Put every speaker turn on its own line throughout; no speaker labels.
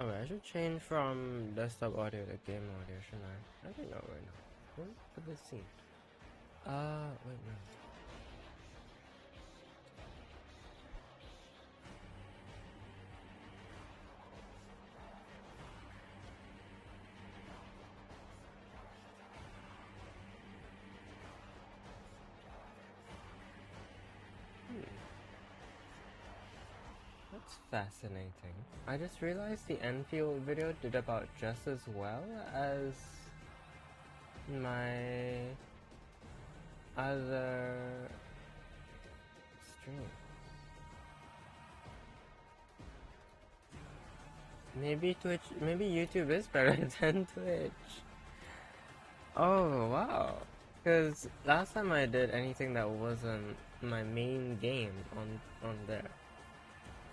Oh, I should change from desktop audio to game audio, shouldn't I? I don't know right now. What for this scene? Wait, no. That's fascinating. I just realized the Enfield video did about just as well as my other stream. Maybe maybe YouTube is better than Twitch. Oh, wow. Because last time I did anything that wasn't my main game on there,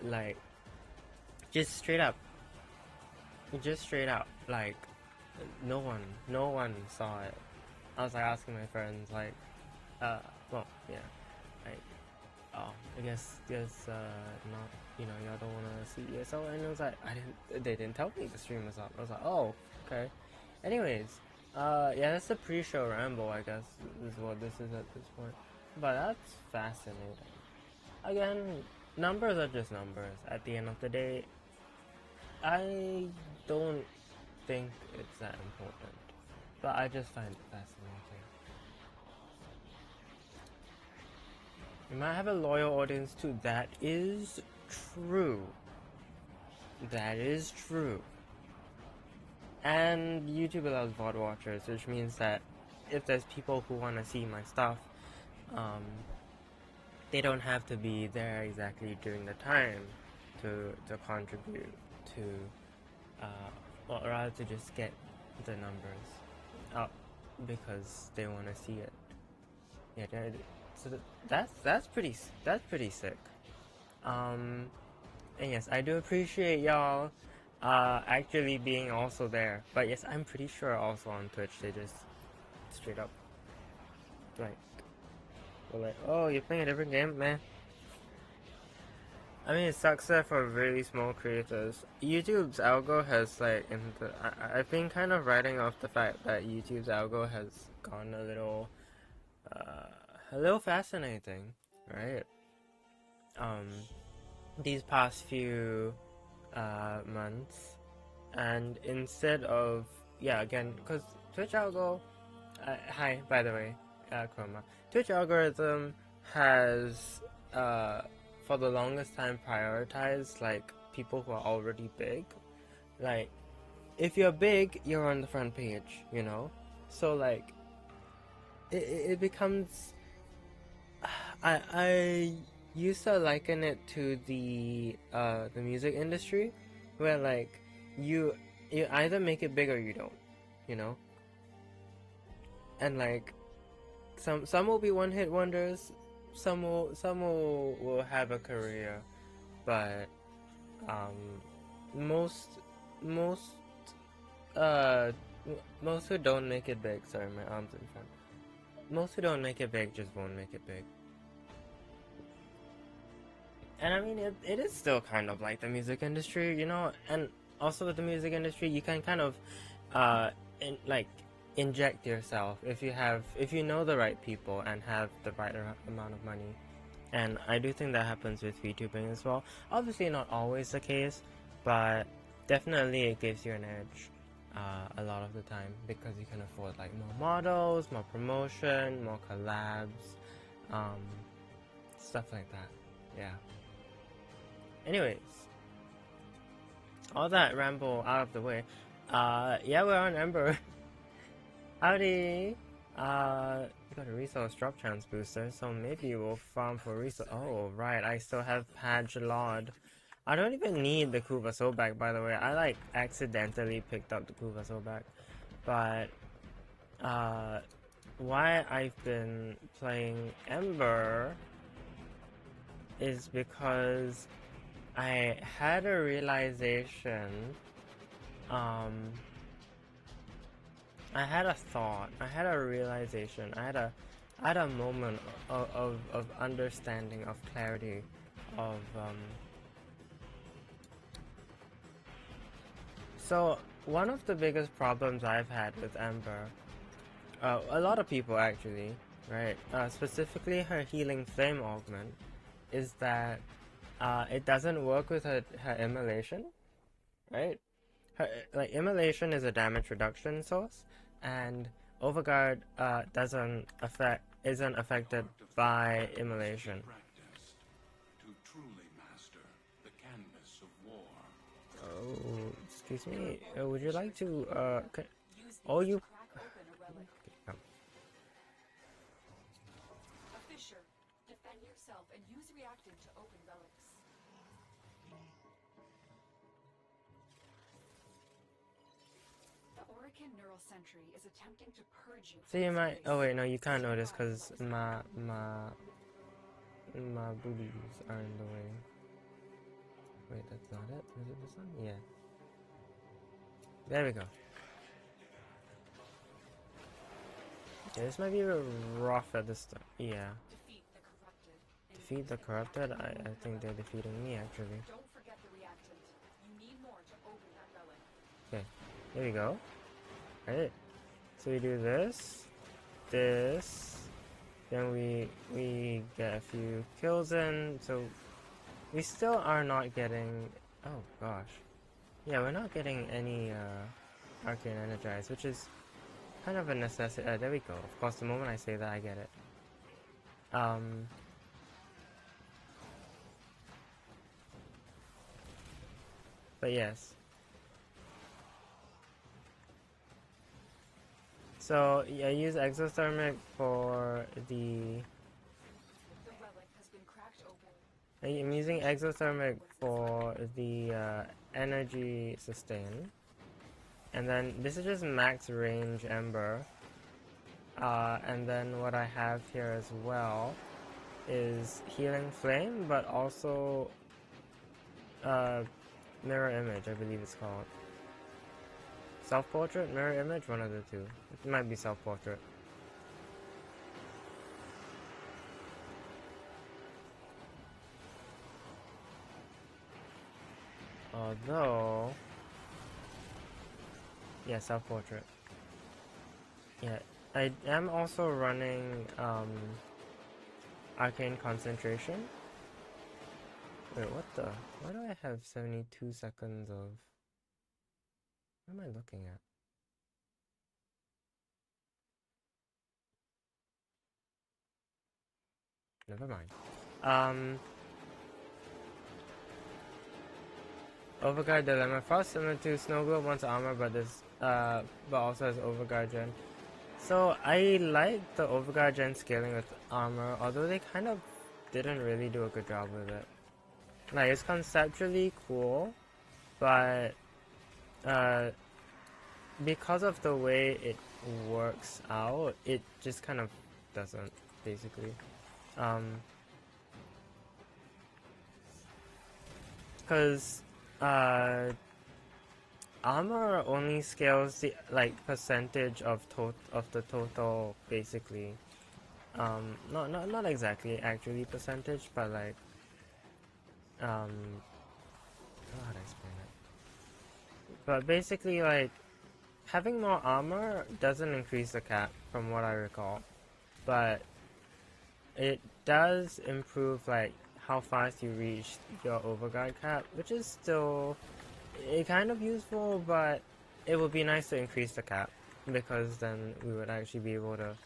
like, just straight up, like, no one saw it. I was like asking my friends, like, well, yeah, like, oh, I guess, not, y'all don't want to see it. So, and it was like, they didn't tell me the stream was up. I was like, oh, okay. Anyways, yeah, that's a pre-show ramble, I guess, is what this is at this point. But that's fascinating. Again, numbers are just numbers. At the end of the day, I don't think it's that important. But I just find it fascinating. You might have a loyal audience too. That is true. That is true. And YouTube allows VOD watchers, which means that if there's people who want to see my stuff, they don't have to be there exactly during the time to contribute to, or rather to just get the numbers up because they want to see it. Yeah, so that's pretty sick. And yes, I do appreciate y'all actually being also there. But yes, I'm pretty sure also on Twitch they just straight up like were like, oh, you're playing a different game, man. I mean, it sucks that for really small creators. YouTube's algo has like I've been kind of writing off the fact that YouTube's algo has gone a little fascinating, right? These past few months, and instead of, yeah, again, because Twitch algo, hi, by the way, Chroma, Twitch algorithm has for the longest time prioritized like people who are already big. Like, if you're big, you're on the front page, so like it becomes, I used to liken it to the music industry, where like you either make it big or you don't, you know, and like some will be one hit wonders, some will have a career, but most most uh most who don't make it big, sorry, my arms in front, most who don't make it big just won't make it big. And I mean, it is still kind of like the music industry, and also with the music industry, you can kind of, like, inject yourself if you know the right people and have the right amount of money. And I do think that happens with VTubing as well. Obviously, not always the case, but definitely it gives you an edge a lot of the time because you can afford like more models, more promotion, more collabs, stuff like that. Yeah. Anyways, all that ramble out of the way. Yeah, we're on Ember. Howdy. You got a resource drop chance booster, so maybe we'll farm for resource. Oh, right, I still have Page Lord. I don't even need the Kuva Sobak, by the way. I like accidentally picked up the Kuva Sobak. But, why I've been playing Ember is because I had a realization, I had a thought, I had a realization, I had a moment of understanding, of clarity, of So one of the biggest problems I've had with Amber, a lot of people actually, right? Specifically her healing flame augment, is that it doesn't work with her immolation, right? Her, like, immolation is a damage reduction source, and overguard isn't affected by immolation. Oh, excuse me. Would you like to oh, you. Oh.
A fissure. Defend yourself and use reactant to open relics. The Orican Neural Sentry is attempting to purge you.
So you might. Oh wait, no, you can't notice because my boobies are in the way. Wait, that's not it. Is it this one? Yeah. There we go. Yeah, this might be a bit rough at this time. Yeah. Defeat the corrupted? I think they're defeating me actually.
Don't forget the reactant. You need more to open that relic.
Okay, there we go. Alright. So we do this, then we get a few kills in, so we still are not getting, oh gosh. Yeah, we're not getting any arcane energize, which is kind of a necessity. There we go. Of course, the moment I say that, I get it. But yes. So yeah, I use exothermic for the.
Relic has been cracked open.
I'm using exothermic for the energy sustain, and then this is just max range ember. And then what I have here as well is healing flame, but also mirror image, I believe it's called. Self-portrait, mirror image, one of the two. It might be self-portrait. Although, yeah, self-portrait. Yeah, I am also running arcane concentration. Wait, what the? Why do I have 72 seconds of? What am I looking at? Never mind. Overguard Dilemma. Frost similar to Snow Globe wants armor, but also has Overguard gen. So I like the Overguard gen scaling with armor, although they kind of didn't really do a good job with it. Like, it's conceptually cool, but because of the way it works out, it just kind of doesn't, basically. Because armor only scales the percentage of the total, basically. Not exactly actually percentage, but like I don't know how to explain it. But basically, like, having more armor doesn't increase the cap, from what I recall, but it does improve like how fast you reach your overguard cap, which is still kind of useful, but it would be nice to increase the cap, because then we would actually be able to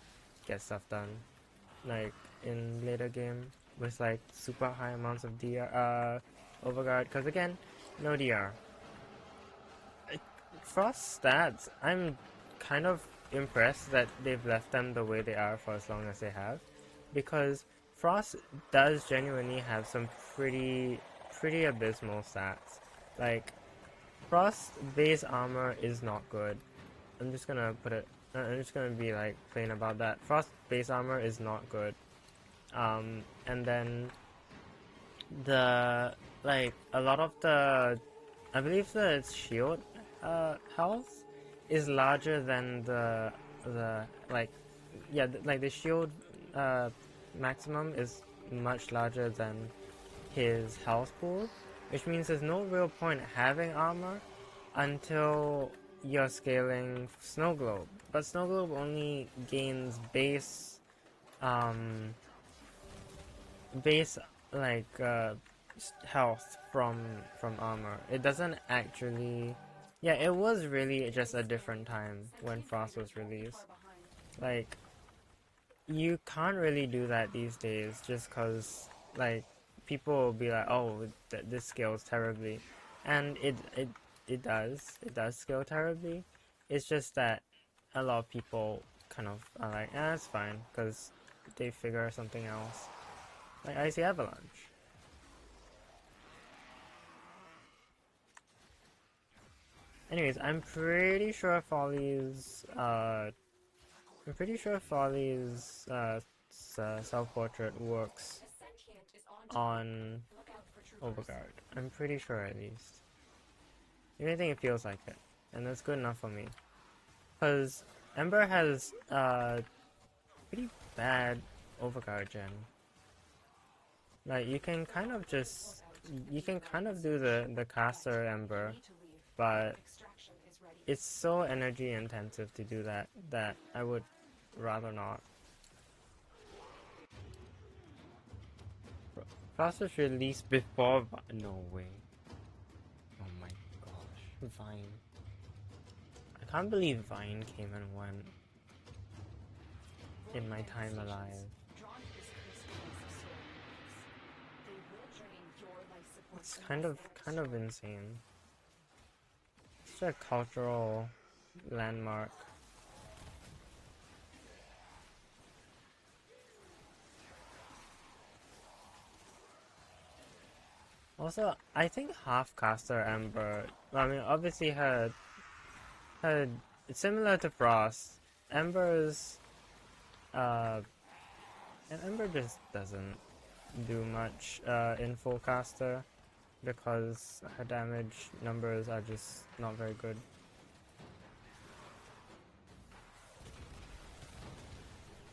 get stuff done, like in later game with like super high amounts of DR overguard, because again, no DR. Frost stats, I'm kind of impressed that they've left them the way they are for as long as they have, because Frost does genuinely have some pretty abysmal stats. Like, Frost base armor is not good. I'm just gonna be like plain about that. Frost base armor is not good. And then a lot of the, I believe the shield health is larger than the shield maximum is much larger than his health pool, which means there's no real point having armor until you're scaling Snow Globe. But Snow Globe only gains base, base like health from armor. It doesn't actually. Yeah, it was really just a different time when Frost was released. Like, you can't really do that these days just because, like, people will be like, oh, this scales terribly. And it does scale terribly. It's just that a lot of people kind of are like, it's fine, because they figure something else. Like Icy Avalanche. Anyways, I'm pretty sure Folly's self-portrait works on Overguard. I'm pretty sure, at least. I think it feels like it, and that's good enough for me. Cause Ember has pretty bad Overguard gen. Like, you can kind of do the caster Ember, but it's so energy intensive to do that I would rather not. Frost was released before no way. Oh my gosh. Vine. I can't believe Vine came and went in my time alive. It's kind of insane. It's a cultural landmark. Also, I think half-caster Ember, I mean, obviously her similar to Frost, Ember's, and Ember just doesn't do much in full caster because her damage numbers are just not very good.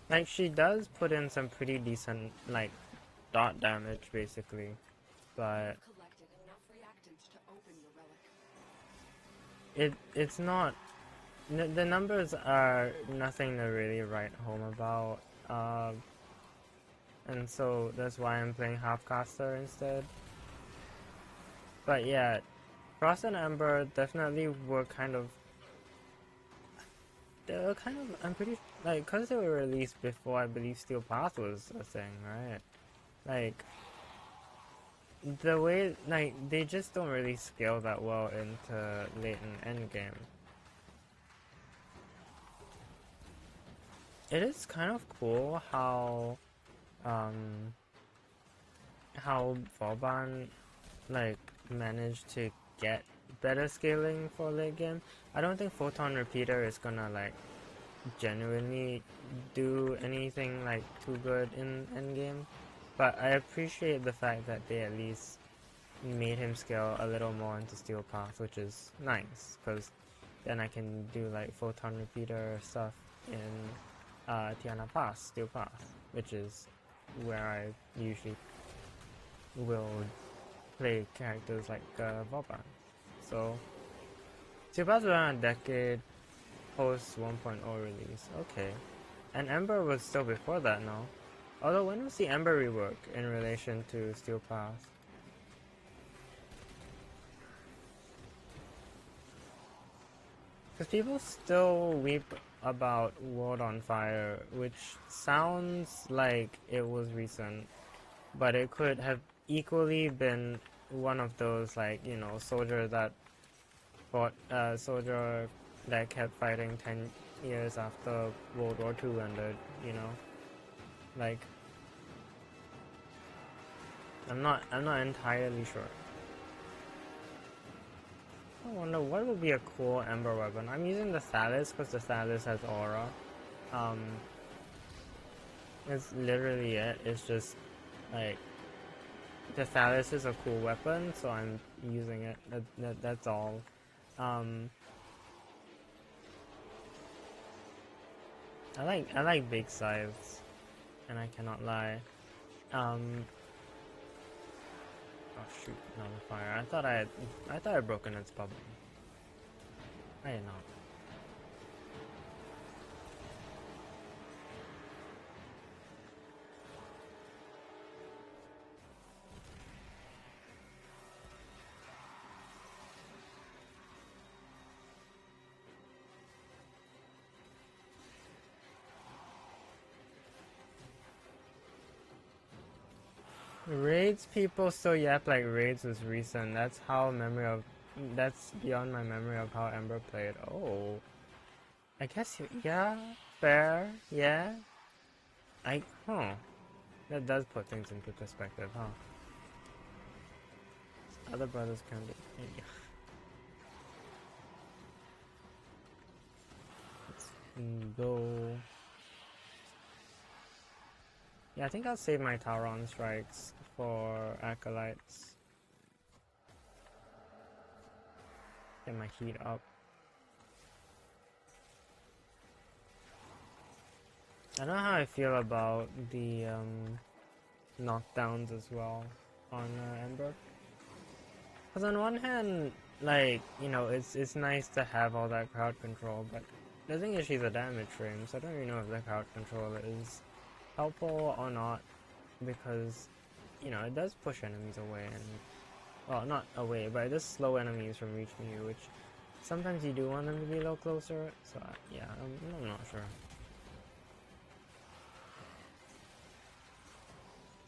Like, she does put in some pretty decent, like, dot damage, basically, but it's not. The numbers are nothing to really write home about, and so that's why I'm playing half-caster instead. But yeah, Frost and Ember definitely were I'm pretty, like, because they were released before, I believe Steel Path was a thing, right? Like, the way, like, they just don't really scale that well into late and endgame. It is kind of cool how Vauban, like, managed to get better scaling for late game. I don't think Photon Repeater is gonna, like, genuinely do anything, like, too good in endgame, but I appreciate the fact that they at least made him scale a little more into Steel Path, which is nice, because then I can do, like, Photon Repeater stuff in Tiana Pass, Steel Path, which is where I usually will play characters like Vauban. So, Steel Path was around a decade post 1.0 release. Okay. And Ember was still before that, no? Although, when was the Ember rework in relation to Steel Path? Because people still weep about World on Fire, which sounds like it was recent, but it could have equally been one of those, like, you know, soldier that kept fighting 10 years after World War II ended, you know? Like, I'm not entirely sure. I wonder what would be a cool Ember weapon. I'm using the Thalys because the Thalys has aura. It's literally it. It's just, like, the Thalys is a cool weapon, so I'm using it. That's all. I like big scythes, and I cannot lie. Oh shoot, another fire. I thought I had broken its bubble. I did not. Raids people still yap like Raids was recent. That's how memory of. That's beyond my memory of how Ember played. Oh. I guess you. Yeah. Fair. Yeah. Huh. That does put things into perspective, huh? Other brothers can be. Yeah. Let's go. Yeah, I think I'll save my Tauron strikes for Acolytes. Get my heat up. I don't know how I feel about the knockdowns as well on Ember. Because on one hand, like, you know, it's nice to have all that crowd control, but the thing is she's a damage frame, so I don't really know if the crowd control is helpful or not, because, you know, it does push enemies away, and, well, not away, but it does slow enemies from reaching you, which sometimes you do want them to be a little closer, so yeah, I'm not sure.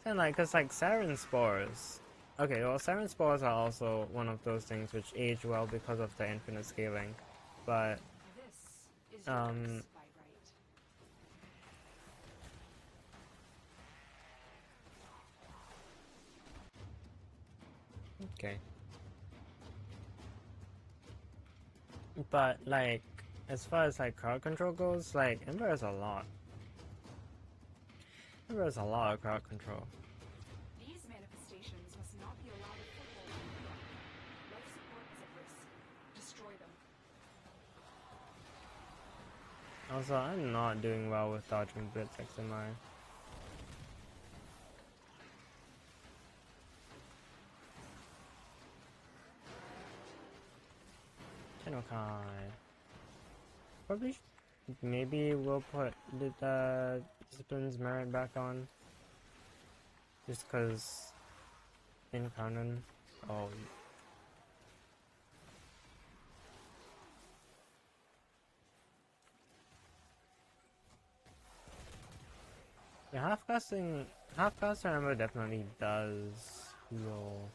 And like, cause like Sarin Spores, okay, well Sarin Spores are also one of those things which age well because of the infinite scaling, but,
This is yours by right.
okay. But like, as far as like crowd control goes, like Ember has a lot. Ember has a lot of crowd control.
These manifestations must not be allowed a foothold. Life support is at risk. Destroy them.
Also, I'm not doing well with dodging Blitz XMI. Chinokai. Probably, maybe we'll put the Discipline's Merit back on. Just cause in canon. Oh. Yeah, half-caster Ember definitely does heal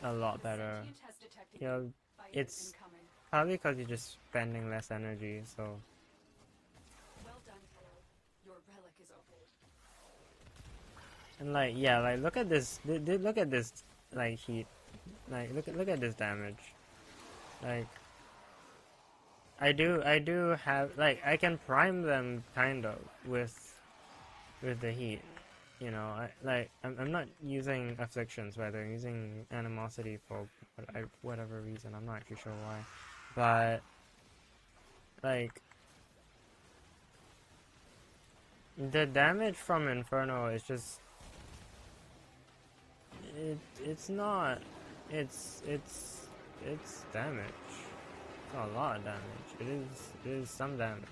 a lot better.
Sentient has detected
You know,
you. Fight
it's
incoming.
probably because you're just spending less energy, so.
Well done, Kale. Your relic is opened.
And like, yeah, like look at this, look at this, like heat, like look at this damage. Like, I do have, like, I can prime them kind of with the heat. You know, I'm not using afflictions, rather I'm using animosity for whatever reason. I'm not actually sure why, but like the damage from Inferno is just it's not it's damage. It's not a lot of damage. It is some damage.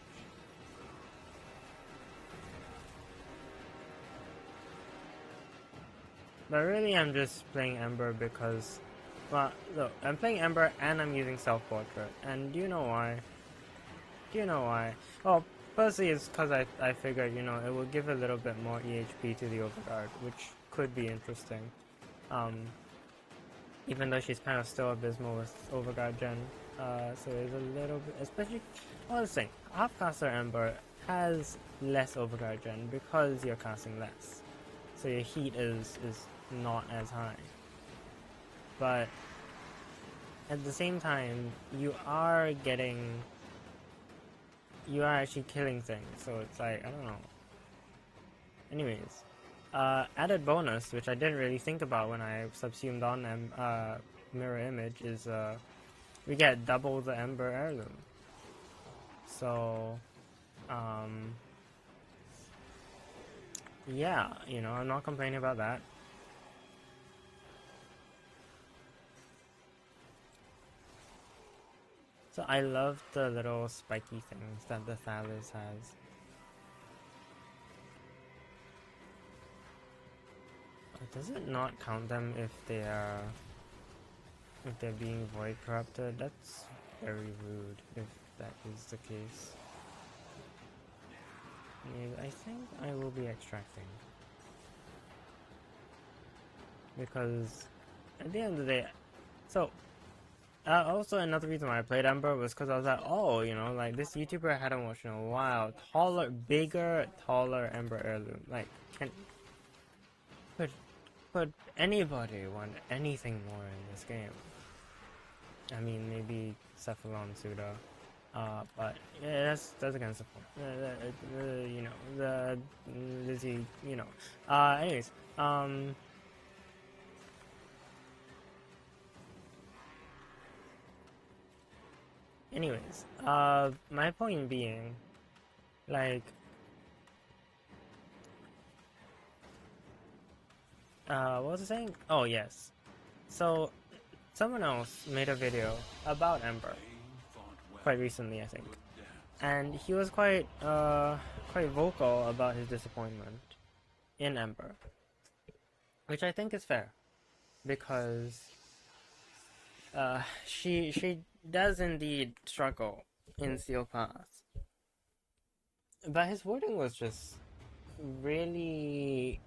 But really, I'm just playing Ember because, well, look, I'm playing Ember and I'm using Self-Portrait. And do you know why? Do you know why? Well, firstly, it's because I figured, you know, it will give a little bit more EHP to the Overguard, which could be interesting. Even though she's kind of still abysmal with Overguard Gen. So there's a little bit, especially, well, let's say, Half-Caster Ember has less Overguard Gen because you're casting less. So your heat is not as high. But at the same time, you are actually killing things, so it's like, I don't know. Anyways, added bonus, which I didn't really think about when I subsumed on them, mirror image, is we get double the Ember Heirloom. So, yeah, you know, I'm not complaining about that. So I love the little spiky things that the Thalys has. Does it not count them if they're being void corrupted? That's very rude if that is the case. Yeah, I think I will be extracting. Because at the end of the day, so also another reason why I played Ember was because I was like, oh, you know, like this YouTuber I hadn't watched in a while, bigger, taller Ember heirloom. Like, could anybody want anything more in this game? I mean, maybe Cephalon Suda. But yeah, that's against the point. You know, the Lizzie, you know. Anyways, my point being, like, what was I saying? Oh yes. So someone else made a video about Ember quite recently, I think, and he was quite vocal about his disappointment in Ember, which I think is fair, because she does indeed struggle in Steel Pass, but his wording was just really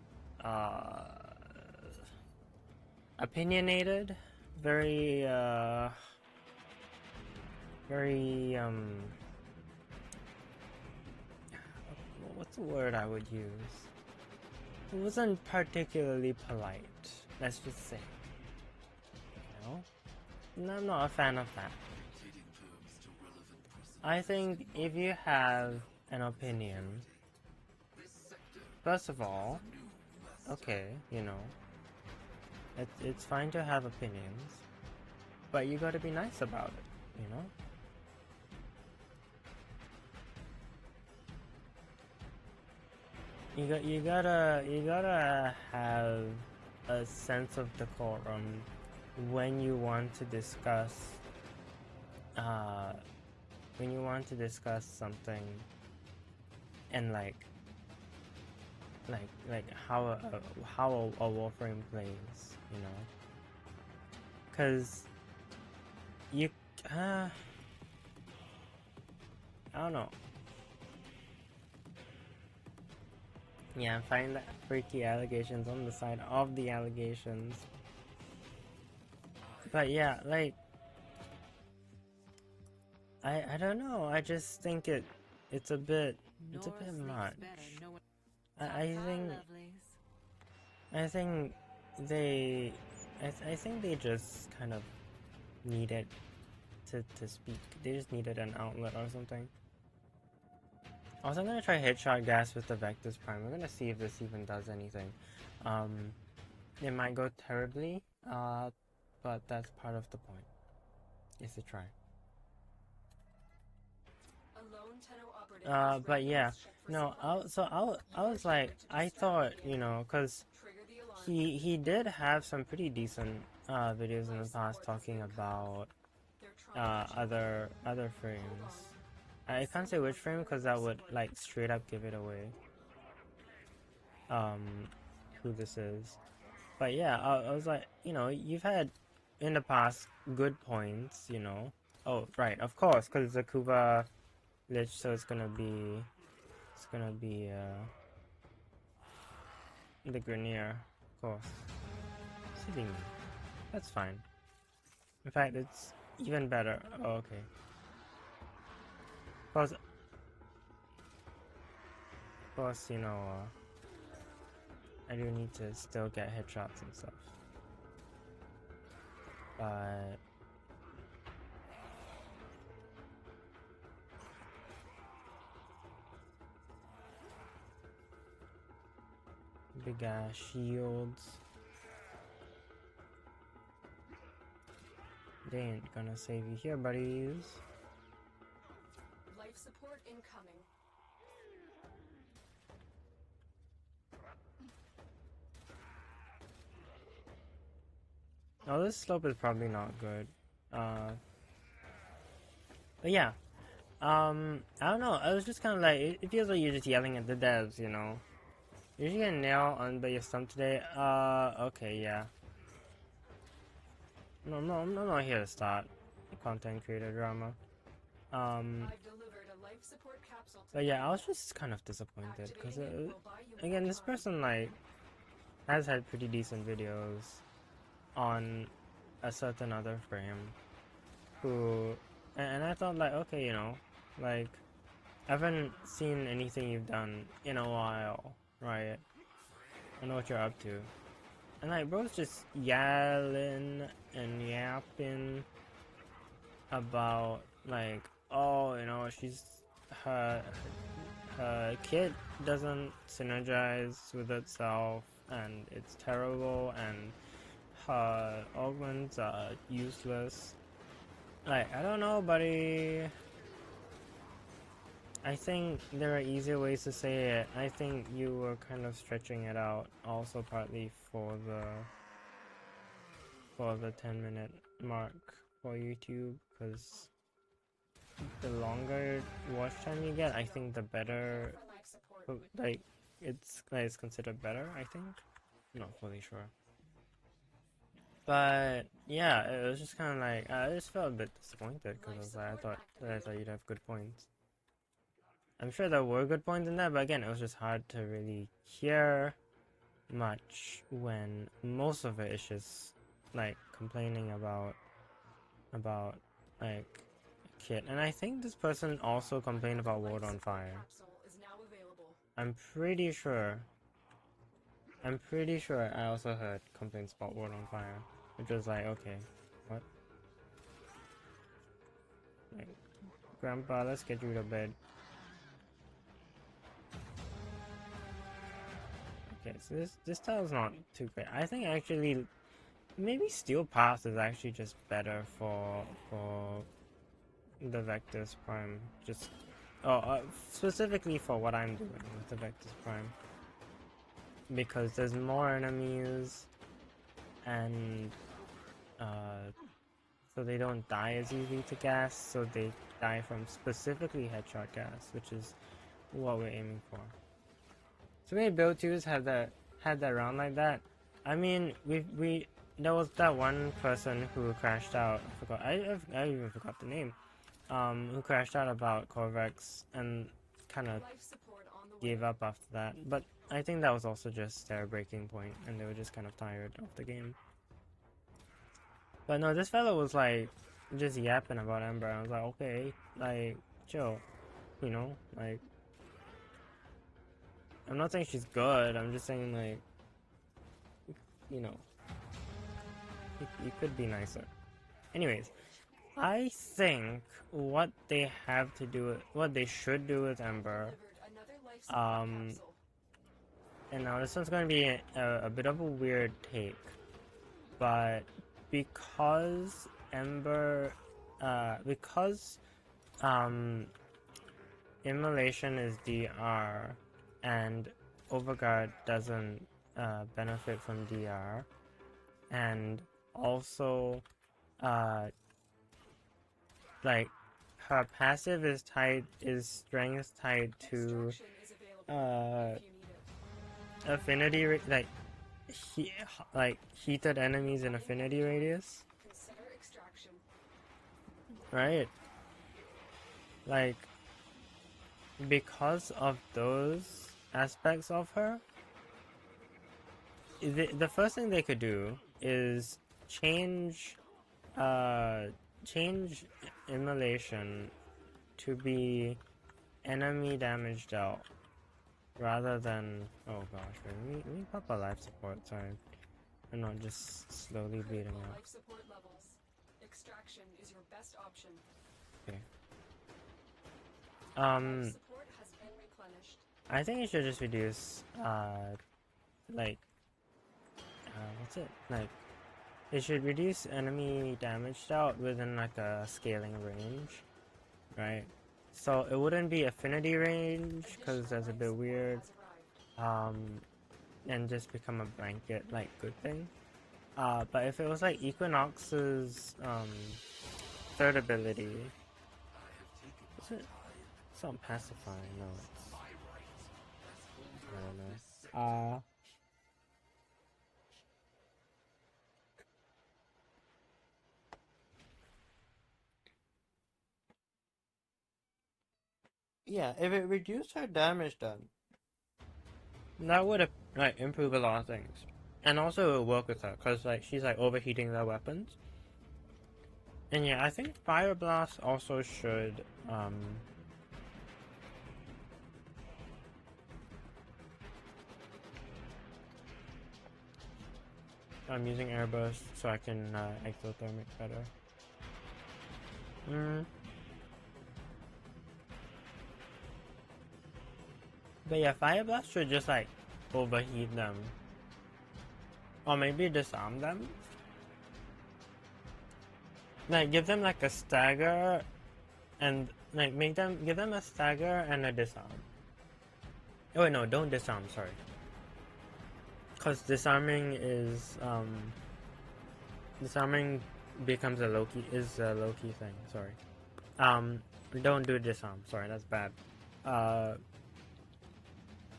opinionated, very very what's the word I would use? It wasn't particularly polite, let's just say. You know? And I'm not a fan of that. I think if you have an opinion, first of all, okay, you know, it's fine to have opinions, but you gotta be nice about it, you know? You gotta have a sense of decorum when you want to discuss something, and like how a Warframe plays, you know, because you I don't know. Yeah, find that freaky allegations on the side of the allegations. But yeah, like, I don't know. I just think it's a bit much. I think I think they I think they just kind of needed to speak. They just needed an outlet or something. Also, I'm gonna try Headshot Gas with the Vectus Prime. We're gonna see if this even does anything. It might go terribly, but that's part of the point. Is to try. But yeah, no. I was like, I thought, you know, cause he did have some pretty decent videos in the past talking about other frames. I can't say which frame because that would like straight up give it away. Who this is. But yeah, I was like, you know, you've had in the past good points, you know. Oh, right, of course, because it's a Kuva Lich, so it's gonna be the Grenier, of course. Silly me. That's fine. In fact, it's even better. Oh, okay. Of course, you know, I do need to still get headshots and stuff. But big ass shields. They ain't gonna save you here, buddies.
Life support incoming.
Oh, this slope is probably not good. But yeah, I don't know. I was just kind of like, it feels like you're just yelling at the devs, you know. You're just getting nailed on by your stump today. Okay, yeah. No, I'm not here to start content creator drama.
I've delivered a life support capsule to
But
the
yeah, I was
payload.
just kind of disappointed because
Activating it will buy you
again,
more
this
time.
person like has had pretty decent videos on a certain other frame who, and I thought like, okay, you know, like I haven't seen anything you've done in a while, right? I know what you're up to. And like bro's just yelling and yapping about like, oh, you know, her her kit doesn't synergize with itself and it's terrible and her augments are useless. Like, I don't know, buddy. I think there are easier ways to say it. I think you were kind of stretching it out also partly for the 10-minute mark for YouTube, because the longer watch time you get, I think the better,
For life support.
like, it's considered better, I think. I'm not fully sure. But yeah, it was just kind of like, I just felt a bit disappointed because I thought you'd have good points. I'm sure there were good points in there, but again, it was just hard to really hear much when most of it is just like complaining about like kit. And I think this person also complained about World on Fire.
Capsule is now available.
I'm pretty sure I also heard complaints about World on Fire, which was like, okay, what? Like, Grandpa, let's get you to bed. Okay, so this tile's not too great. I think actually maybe Steel Path is actually just better for the Vector's Prime. Just specifically for what I'm doing with the Vector's Prime, because there's more enemies and so they don't die as easily to gas. So they die from specifically headshot gas, which is what we're aiming for. So many build twos had that round like that. I mean, we there was that one person who crashed out. I even forgot the name. Who crashed out about Corvex and kind of gave up after that. But I think that was also just their breaking point, and they were just kind of tired of the game. But no, this fellow was like just yapping about Ember. I was like, okay, like chill, you know, like. I'm not saying she's good, I'm just saying, like, you know, you could be nicer. Anyways, I think what they should do with Ember, and now this one's going to be a bit of a weird take, but because Ember, Immolation is DR, and Overguard doesn't benefit from DR, and also like her passive is strength tied to affinity like heated enemies in affinity radius, right? Like, because of those aspects of her, the first thing they could do is change Immolation to be enemy damage dealt rather than, oh gosh, wait, let me pop a life support, sorry. I'm not just slowly bleeding out.
Life support levels. Extraction is your best option.
Okay.
Life support has been replenished.
I think you should just reduce like what's it? Like, it should reduce enemy damage dealt within like a scaling range, right? So it wouldn't be affinity range because that's a bit weird, and just become a blanket like good thing. But if it was like Equinox's third ability, Is it? It's not pacifying. No, it's. I don't know. Yeah, if it reduced her damage done, that would have like improved a lot of things, and also it would work with her because like she's like overheating their weapons. And yeah, I think Fire Blast also should I'm using Airburst so I can exothermic better. But yeah, Fire Blast should just like overheat them. Or maybe disarm them. Like give them like a stagger and like give them a stagger and a disarm. Oh wait, no, don't disarm, sorry. Cause disarming becomes a low key thing, sorry. Don't do disarm, sorry, that's bad.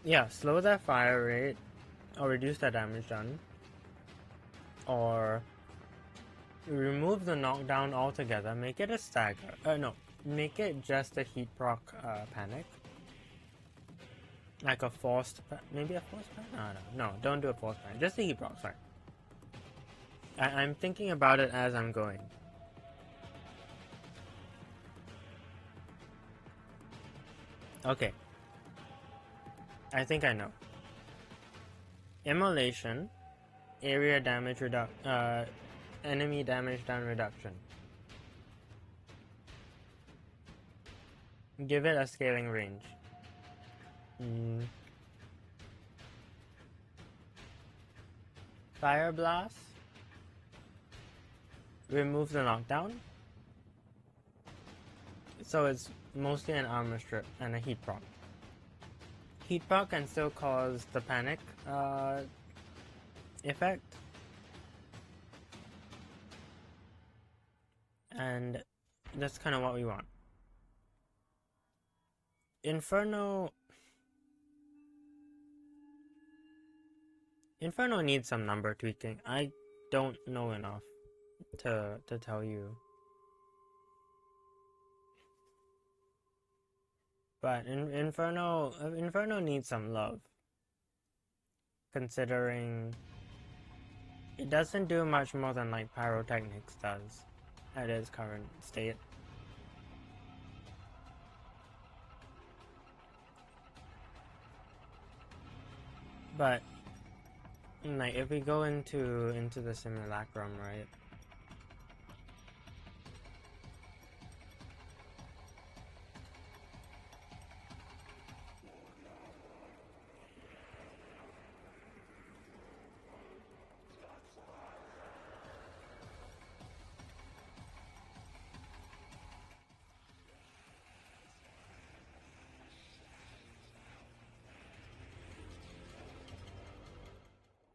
Yeah, slow their fire rate or reduce their damage done. Or remove the knockdown altogether, make it a stagger. No, make it just a heat proc panic. Like a forced, maybe a forced panic? No, don't do a forced panic. Just a heat proc, sorry. I'm thinking about it as I'm going. Okay. I think I know. Immolation, area damage enemy damage down reduction. Give it a scaling range. Fire Blast. Remove the knockdown. So it's mostly an armor strip and a heat proc. Heat proc can still cause the panic effect. And that's kind of what we want. Inferno needs some number tweaking. I don't know enough to tell you. But Inferno needs some love. Considering it doesn't do much more than like Pyrotechnics does at its current state. But like if we go into the simulacrum, right?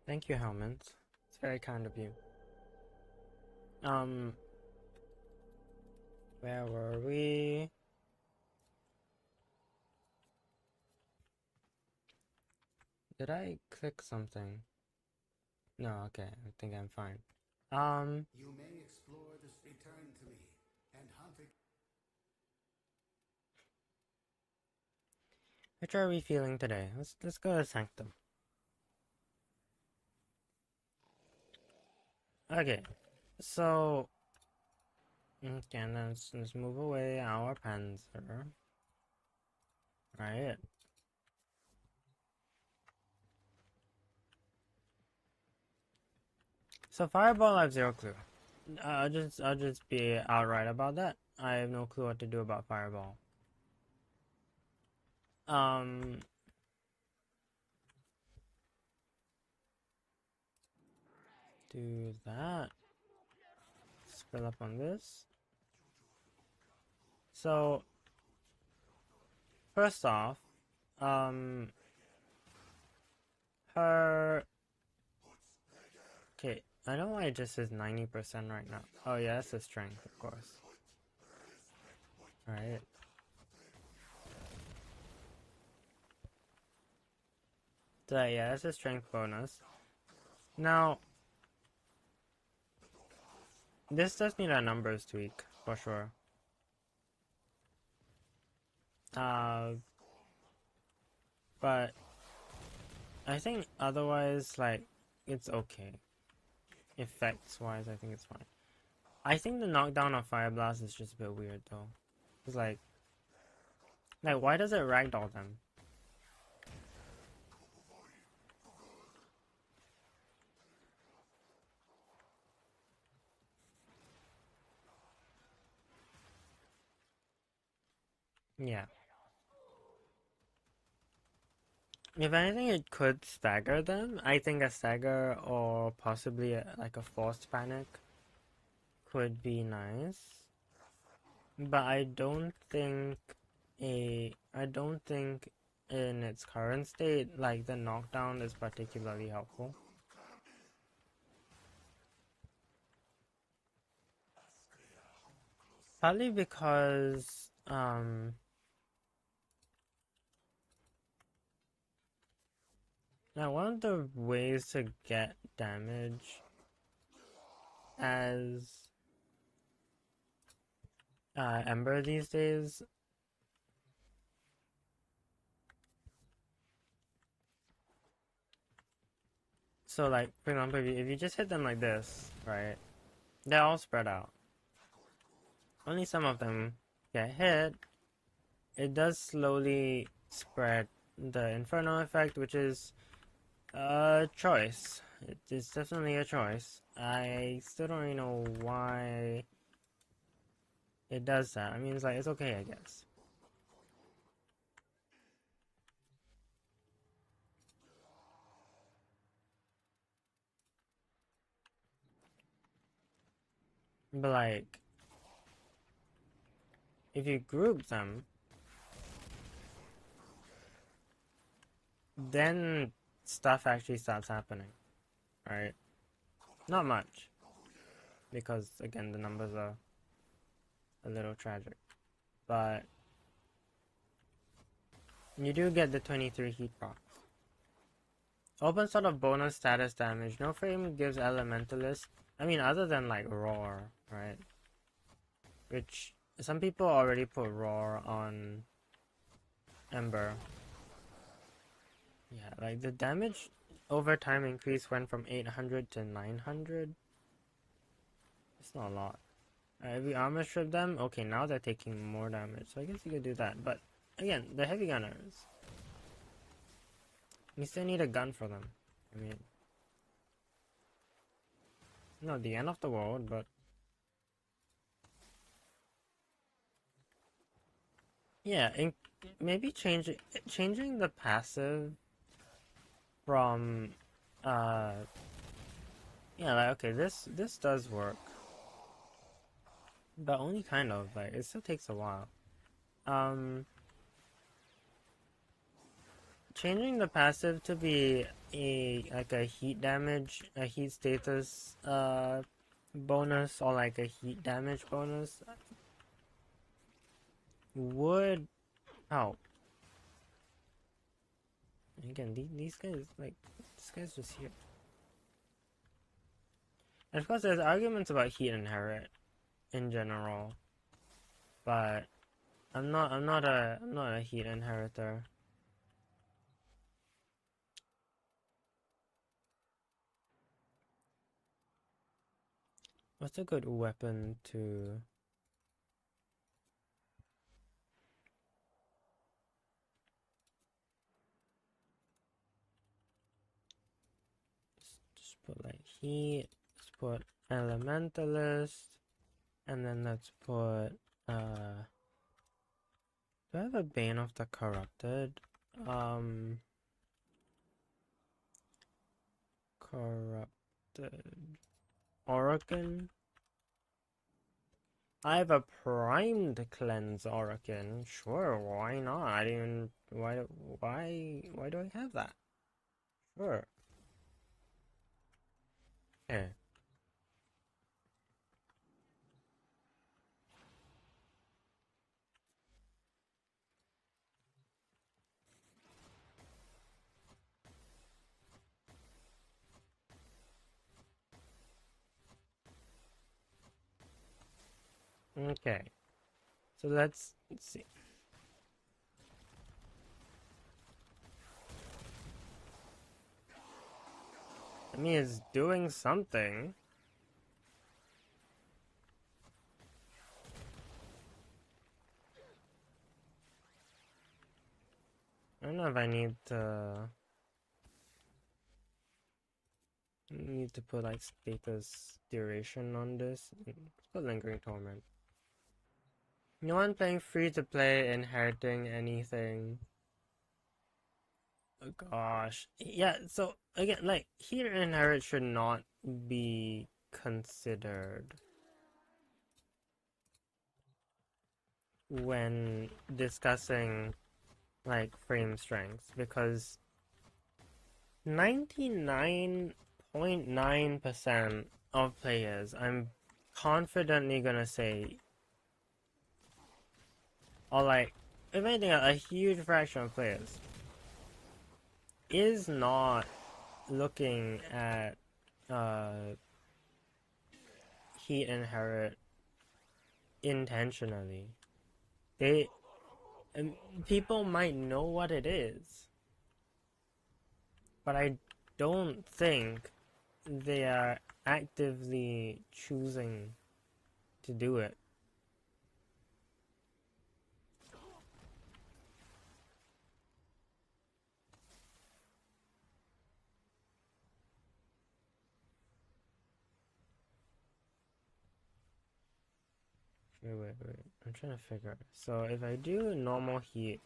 Thank you, Helmets. It's very kind of you. Where were we? Did I click something? No, okay, I think I'm fine.
You may explore this. Return to me and hunt again.
Which are we feeling today? Let's go to Sanctum. Okay, so okay, let's move away our Panzer. Right. So Fireball, I have zero clue. I'll just be outright about that. I have no clue what to do about Fireball. Do that. Let's fill up on this. So first off, her. Okay, I know why it just says 90% right now. Oh yeah, that's the strength, of course. Alright. So yeah, that's a strength bonus. Now, this does need a numbers tweak, for sure. But I think otherwise, like, it's okay. Effects-wise, I think it's fine. I think the knockdown of Fire Blast is just a bit weird, though. It's like, why does it ragdoll them? Yeah. If anything, it could stagger them. I think a stagger or possibly like a forced panic could be nice. But I don't think in its current state, like the knockdown is particularly helpful. Partly because now one of the ways to get damage as Ember these days, so like for example, if you just hit them like this, right, they're all spread out. Only some of them get hit. It does slowly spread the Inferno effect, which is a choice. It is definitely a choice. I still don't really know why it does that. I mean, it's like, it's okay, I guess. But like, if you group them, then stuff actually starts happening, right? Not much, because again, the numbers are a little tragic. But you do get the 23 heat proc. Open sort of bonus status damage. No frame gives Elementalist. I mean, other than like Roar, right? Which some people already put Roar on Ember. Yeah, like the damage over time increase went from 800 to 900. It's not a lot. If we armor strip them, okay, now they're taking more damage, so I guess you could do that. But again, the heavy gunners, you still need a gun for them. I mean, not the end of the world, but yeah, maybe changing the passive from yeah, like okay, this does work, but only kind of, like it still takes a while. Changing the passive to be a heat damage, a heat status bonus, or like a heat damage bonus would help. And again, these guys, like, this guy's just here. And of course, there's arguments about heat inherit in general, but I'm not a heat inheritor. What's a good weapon to? Just put like heat. Let's put elementalist, and then let's put do I have a Bane of the Corrupted? Corrupted Orokin. I have a primed cleanse Orokin. Sure, why not? I didn't. Why do I have that? Sure. Yeah. Okay. So let's see. I mean, it's doing something. I don't know if I need to put like status duration on this. Let's put lingering torment. No one playing free to play inheriting anything. Oh gosh. Yeah, so again, like here inherit should not be considered when discussing like frame strength because 99.9% of players, I'm confidently gonna say, or like, if anything, a huge fraction of players is not looking at heat inherit intentionally. They people might know what it is, but I don't think they are actively choosing to do it. Wait. I'm trying to figure. So if I do normal heat,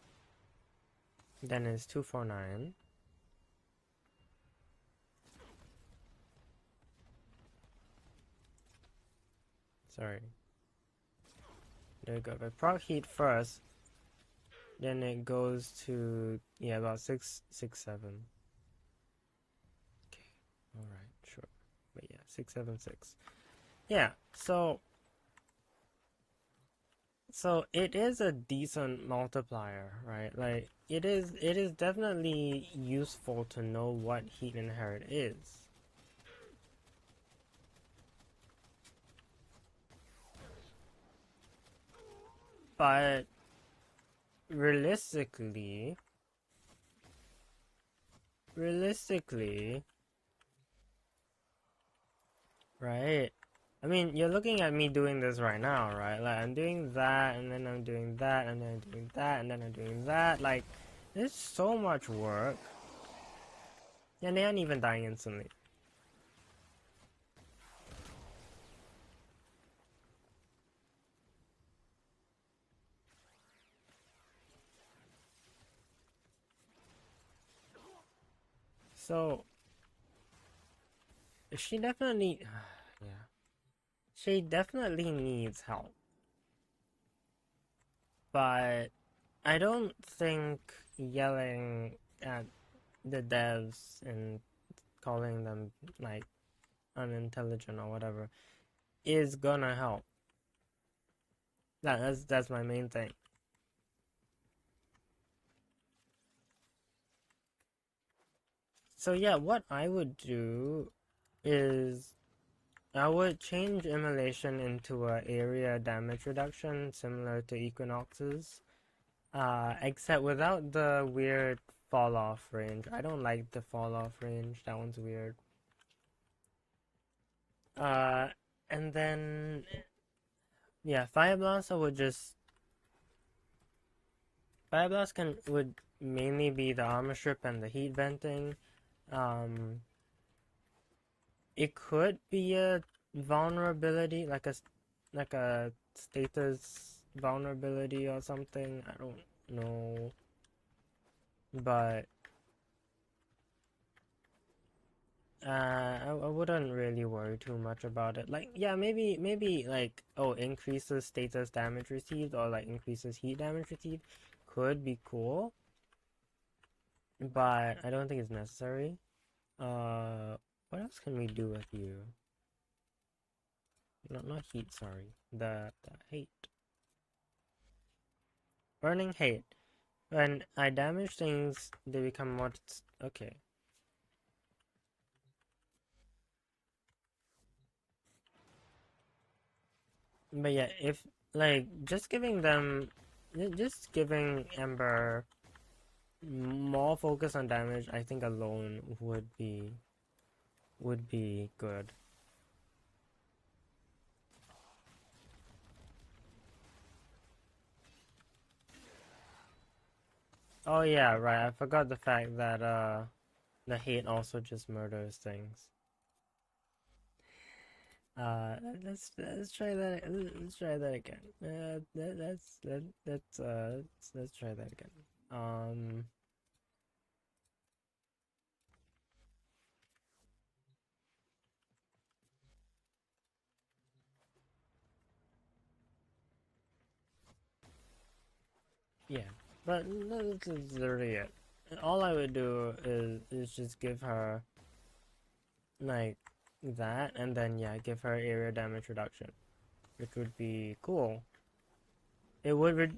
then it's 249. Sorry. There we go. If I proc heat first, then it goes to about 667. Okay. Alright, sure. But yeah, 676. Yeah, so it is a decent multiplier, right? Like it is definitely useful to know what heat inherit is. But realistically, right? I mean, you're looking at me doing this right now, right? Like I'm doing that, and then I'm doing that, and then I'm doing that, and then I'm doing that. Like, there's so much work, and they aren't even dying instantly. So she definitely, yeah, she definitely needs help. But I don't think yelling at the devs and calling them like unintelligent or whatever is gonna help. That's my main thing. So yeah, what I would do is I would change immolation into a area damage reduction similar to Equinox's, except without the weird fall off range. I don't like the fall off range. That one's weird. Uh, and then yeah, Fire Blast would mainly be the armor strip and the heat venting. It could be a vulnerability, like a status vulnerability or something. I don't know, but I wouldn't really worry too much about it. Like, yeah, maybe like, oh, increases status damage received or like increases heat damage received could be cool, but I don't think it's necessary. What else can we do with you? Not heat, sorry. The hate. Burning hate. When I damage things, they become more. Okay. But yeah, like just giving Ember more focus on damage, I think alone would be good. Oh yeah, right. I forgot the fact that the hate also just murders things. Let's try that. Let's try that again. Let's try that again. Yeah, but that's literally it. All I would do is just give her like that, and then yeah, give her area damage reduction, which would be cool. It would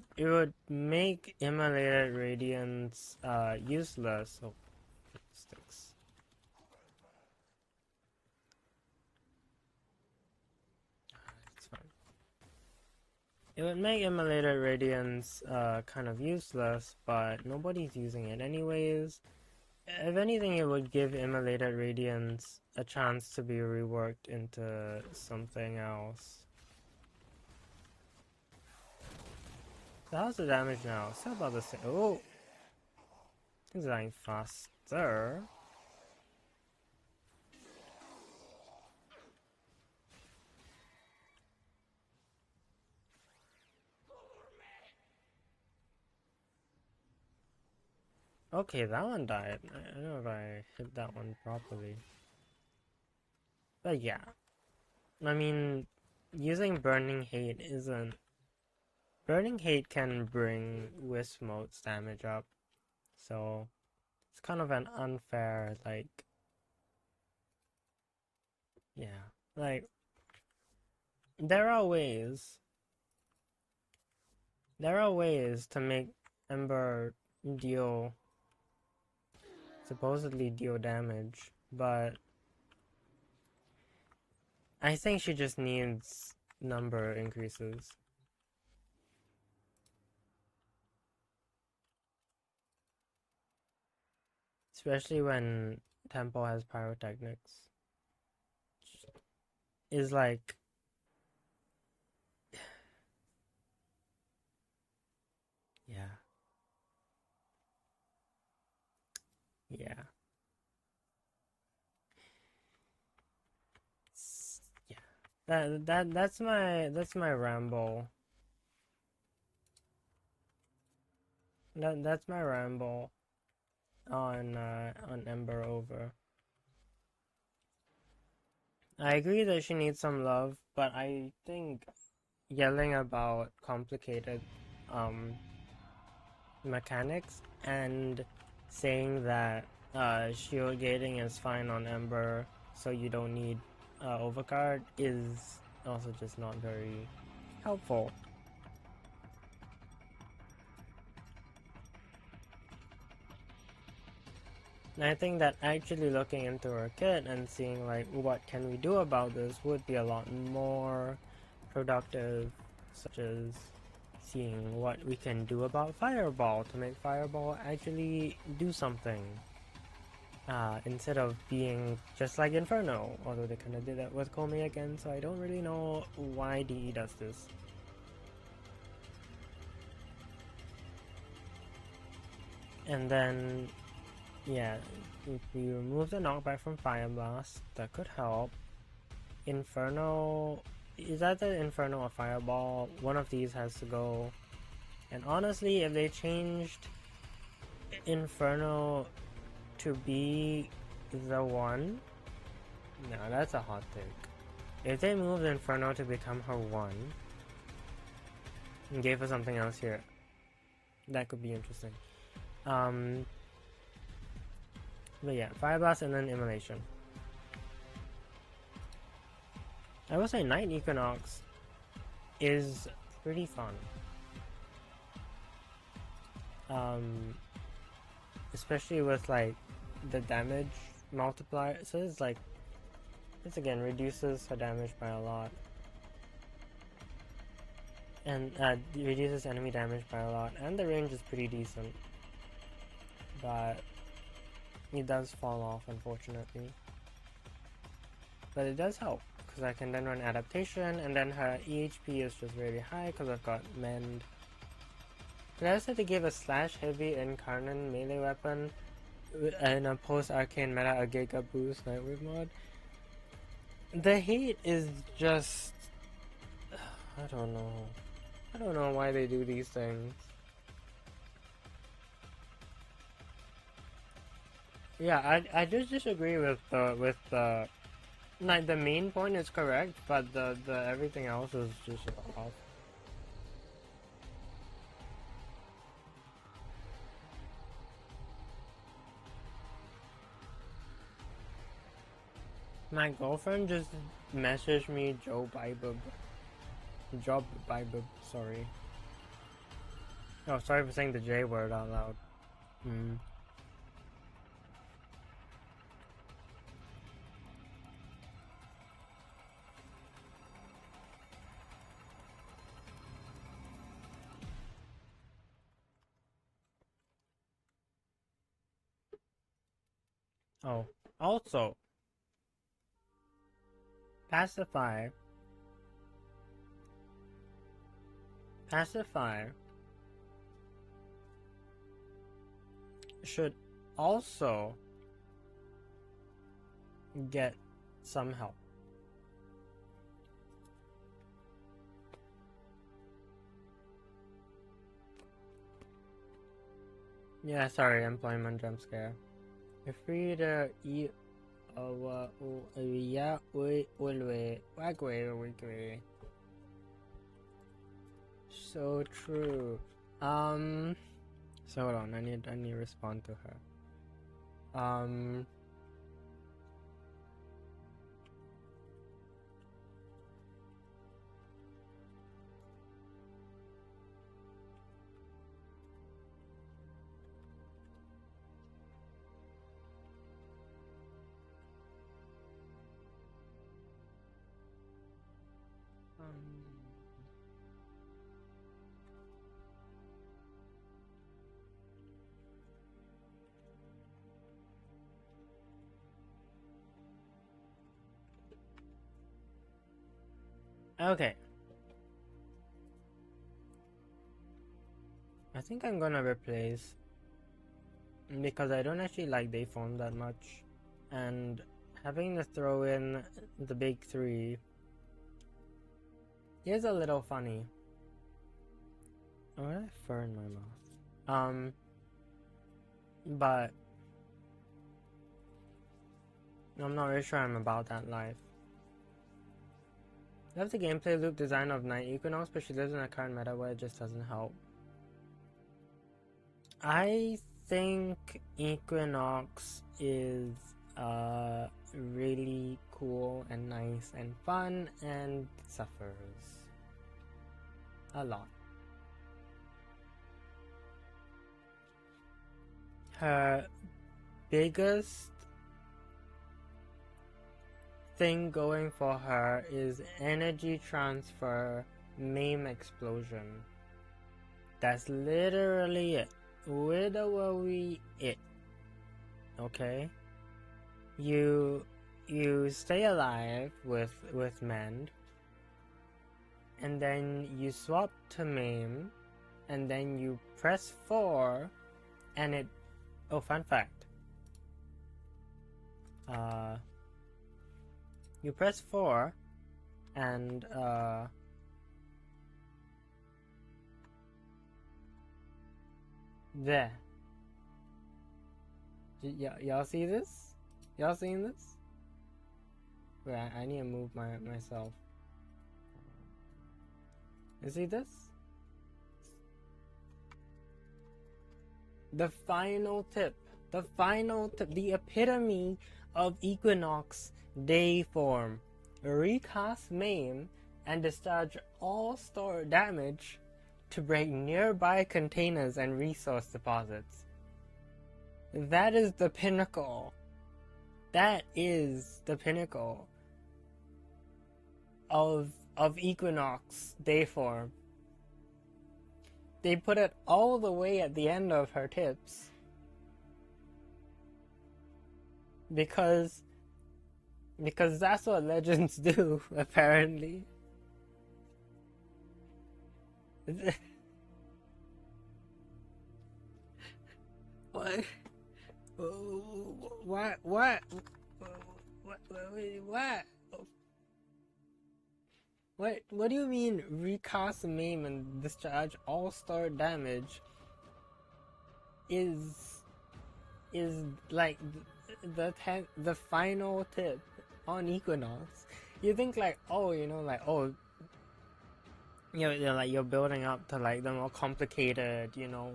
make immolated radiance useless. Oh, sticks. It's fine. It would make immolated radiance kind of useless, but nobody's using it anyways. If anything, it would give immolated radiance a chance to be reworked into something else. So how's the damage now? Still about the same. Oh! It's dying faster. Okay, that one died. I don't know if I hit that one properly. But yeah. I mean, using Burning Hate isn't... Burning Hate can bring Wisp Mote's damage up. So, it's kind of an unfair, like... Yeah. Like, there are ways to make Ember supposedly deal damage, but I think she just needs number increases. Especially when Tempo has pyrotechnics. Is like... Yeah. Yeah. Yeah. That's my ramble. That's my ramble on Ember over. I agree that she needs some love, but I think yelling about complicated mechanics and saying that shield gating is fine on Ember, so you don't need overcard is also just not very helpful. And I think that actually looking into her kit and seeing like what can we do about this would be a lot more productive, such as seeing what we can do about Fireball to make Fireball actually do something. Instead of being just like Inferno, although they kind of did that with Komi again, so I don't really know why DE does this. And then, yeah, if we remove the knockback from Fire Blast, that could help. Inferno, is that the Inferno or Fireball? One of these has to go. And honestly, if they changed Inferno to be the one, no, that's a hot take. If they moved Inferno to become her one and gave her something else here, that could be interesting. But yeah, Fire Blast and then Immolation. I will say Night Equinox is pretty fun. Especially with like the damage multiplier. So it's like, this again reduces her damage by a lot. and reduces enemy damage by a lot, and the range is pretty decent, but it does fall off, unfortunately. But it does help, because I can then run adaptation, and then her EHP is just really high, because I've got mend. But I also had to give a slash heavy incarnate melee weapon in a post-arcane meta a Giga Boost Nightwave mod. The hate is just... I don't know. I don't know why they do these things. Yeah, I just disagree with the like the main point is correct, but the everything else is just off. My girlfriend just messaged me Joe Bibub. Job Bibub, sorry. Oh, sorry for saying the J word out loud. Oh, also, Pacifier should also get some help. Yeah, sorry, employment jump scare. You're free to eat so true. So hold on, I need to respond to her. Okay. I think I'm gonna replace, because I don't actually like Dayform that much, and having to throw in the big three is a little funny. Oh, I have fur in my mouth. But I'm not really sure I'm about that life. I love the gameplay loop design of Night Equinox, but she lives in a current meta where it just doesn't help. I think Equinox is really cool and nice and fun, and suffers a lot. Her biggest thing going for her is energy transfer, meme explosion. That's literally it. Literally it. Okay? You stay alive with Mend, and then you swap to Mame, and then you press 4, and it... Oh, fun fact. You press 4, and there. Y'all see this? Y'all seen this? Wait, I need to move myself. You see this? The final tip, the epitome of Equinox day form. Recast Mame and discharge all store damage to break nearby containers and resource deposits. That is the pinnacle. That is the pinnacle of Equinox day form. they put it all the way at the end of her tips because that's what legends do, apparently. What? What? What? What do you mean recast meme and discharge all-star damage is like the final tip on Equinox? You think like, oh, you know, like, oh, like you're building up to like the more complicated, you know,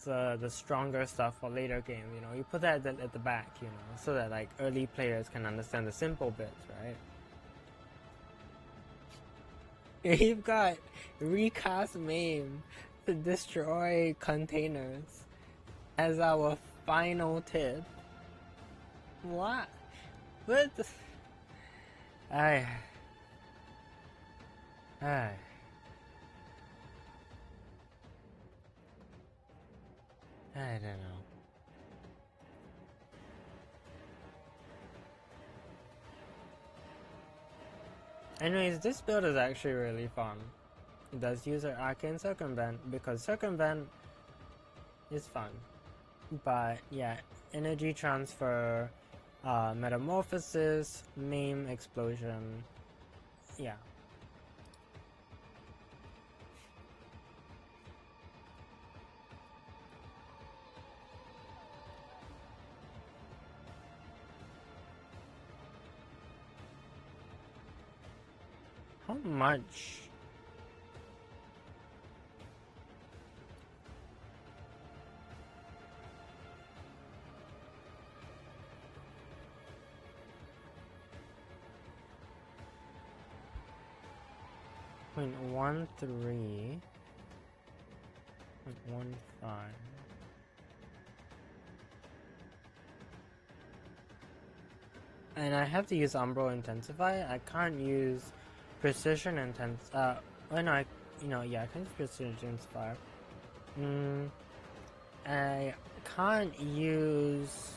the stronger stuff for later game, you know, you put that at the back, you know, so that like early players can understand the simple bits, right? You've got recast meme to destroy containers as our final tip. What? What? I don't know. Anyways, this build is actually really fun. It does use an arcane circumvent because circumvent is fun. But yeah, energy transfer, metamorphosis, meme, explosion, yeah. How much? .13, .15. And I have to use Umbral Intensify. I can't use Precision Intense. Oh no, I can use Precision Intensify. I can't use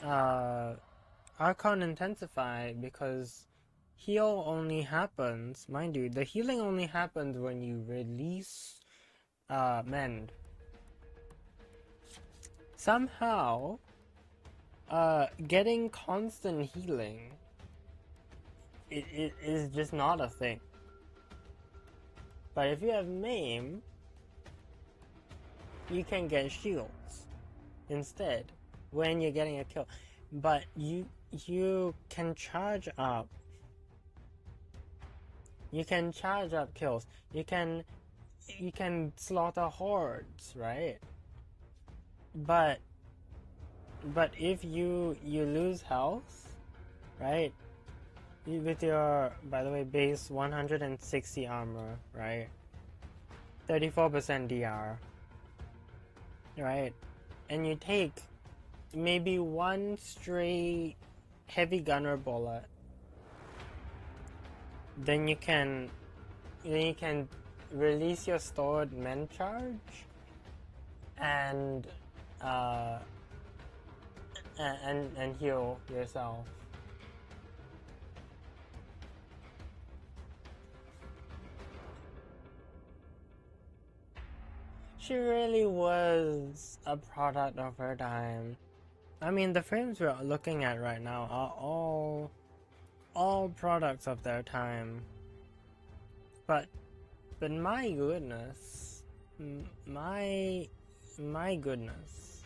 Archon Intensify because heal only happens, mind you, the healing only happens when you release Mend. Somehow, getting constant healing it is just not a thing. But if you have Maim, you can get shields instead when you're getting a kill. But you can charge up. You can charge up kills. You can slaughter hordes, right? But if you lose health, right? With your, by the way, base 160 armor, right? 34% DR, right? And you take maybe one stray heavy gunner bullet, then you can release your stored men charge and heal yourself. She really was a product of her time. I mean, the frames we're looking at right now are all products of their time. But my goodness, my goodness.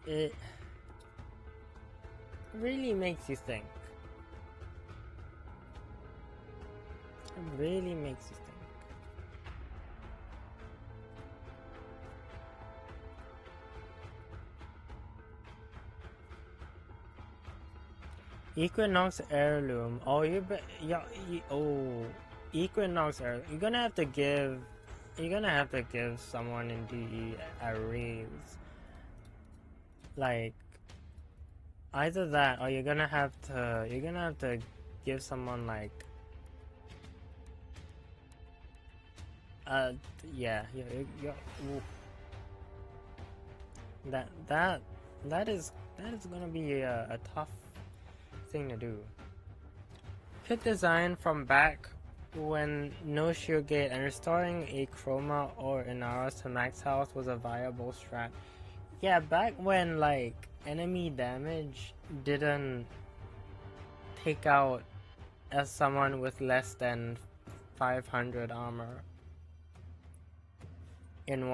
It really makes you think. It really makes you think. Equinox heirloom. Oh, Equinox heirloom. You're gonna have to give someone in DE a raise. Like, either that or you're gonna have to give someone like uh yeah ooh. that that that is gonna be a tough thing to do. Kit design from back when no shield gate and restoring a chroma or an ERRA to max health was a viable strat. Yeah, back when like enemy damage didn't take out as someone with less than 500 armor in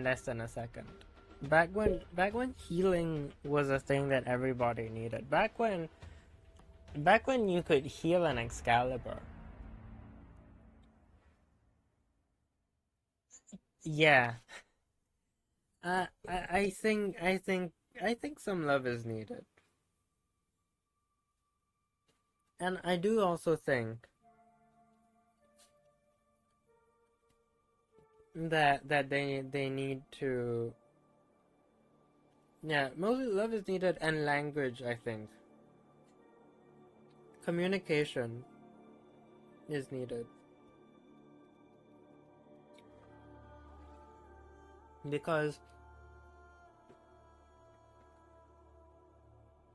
less than a second. Back when healing was a thing that everybody needed. Back when you could heal an Excalibur. Yeah. I think some love is needed. And I do also think that they need to, yeah, mostly love is needed and language, I think. Communication is needed. Because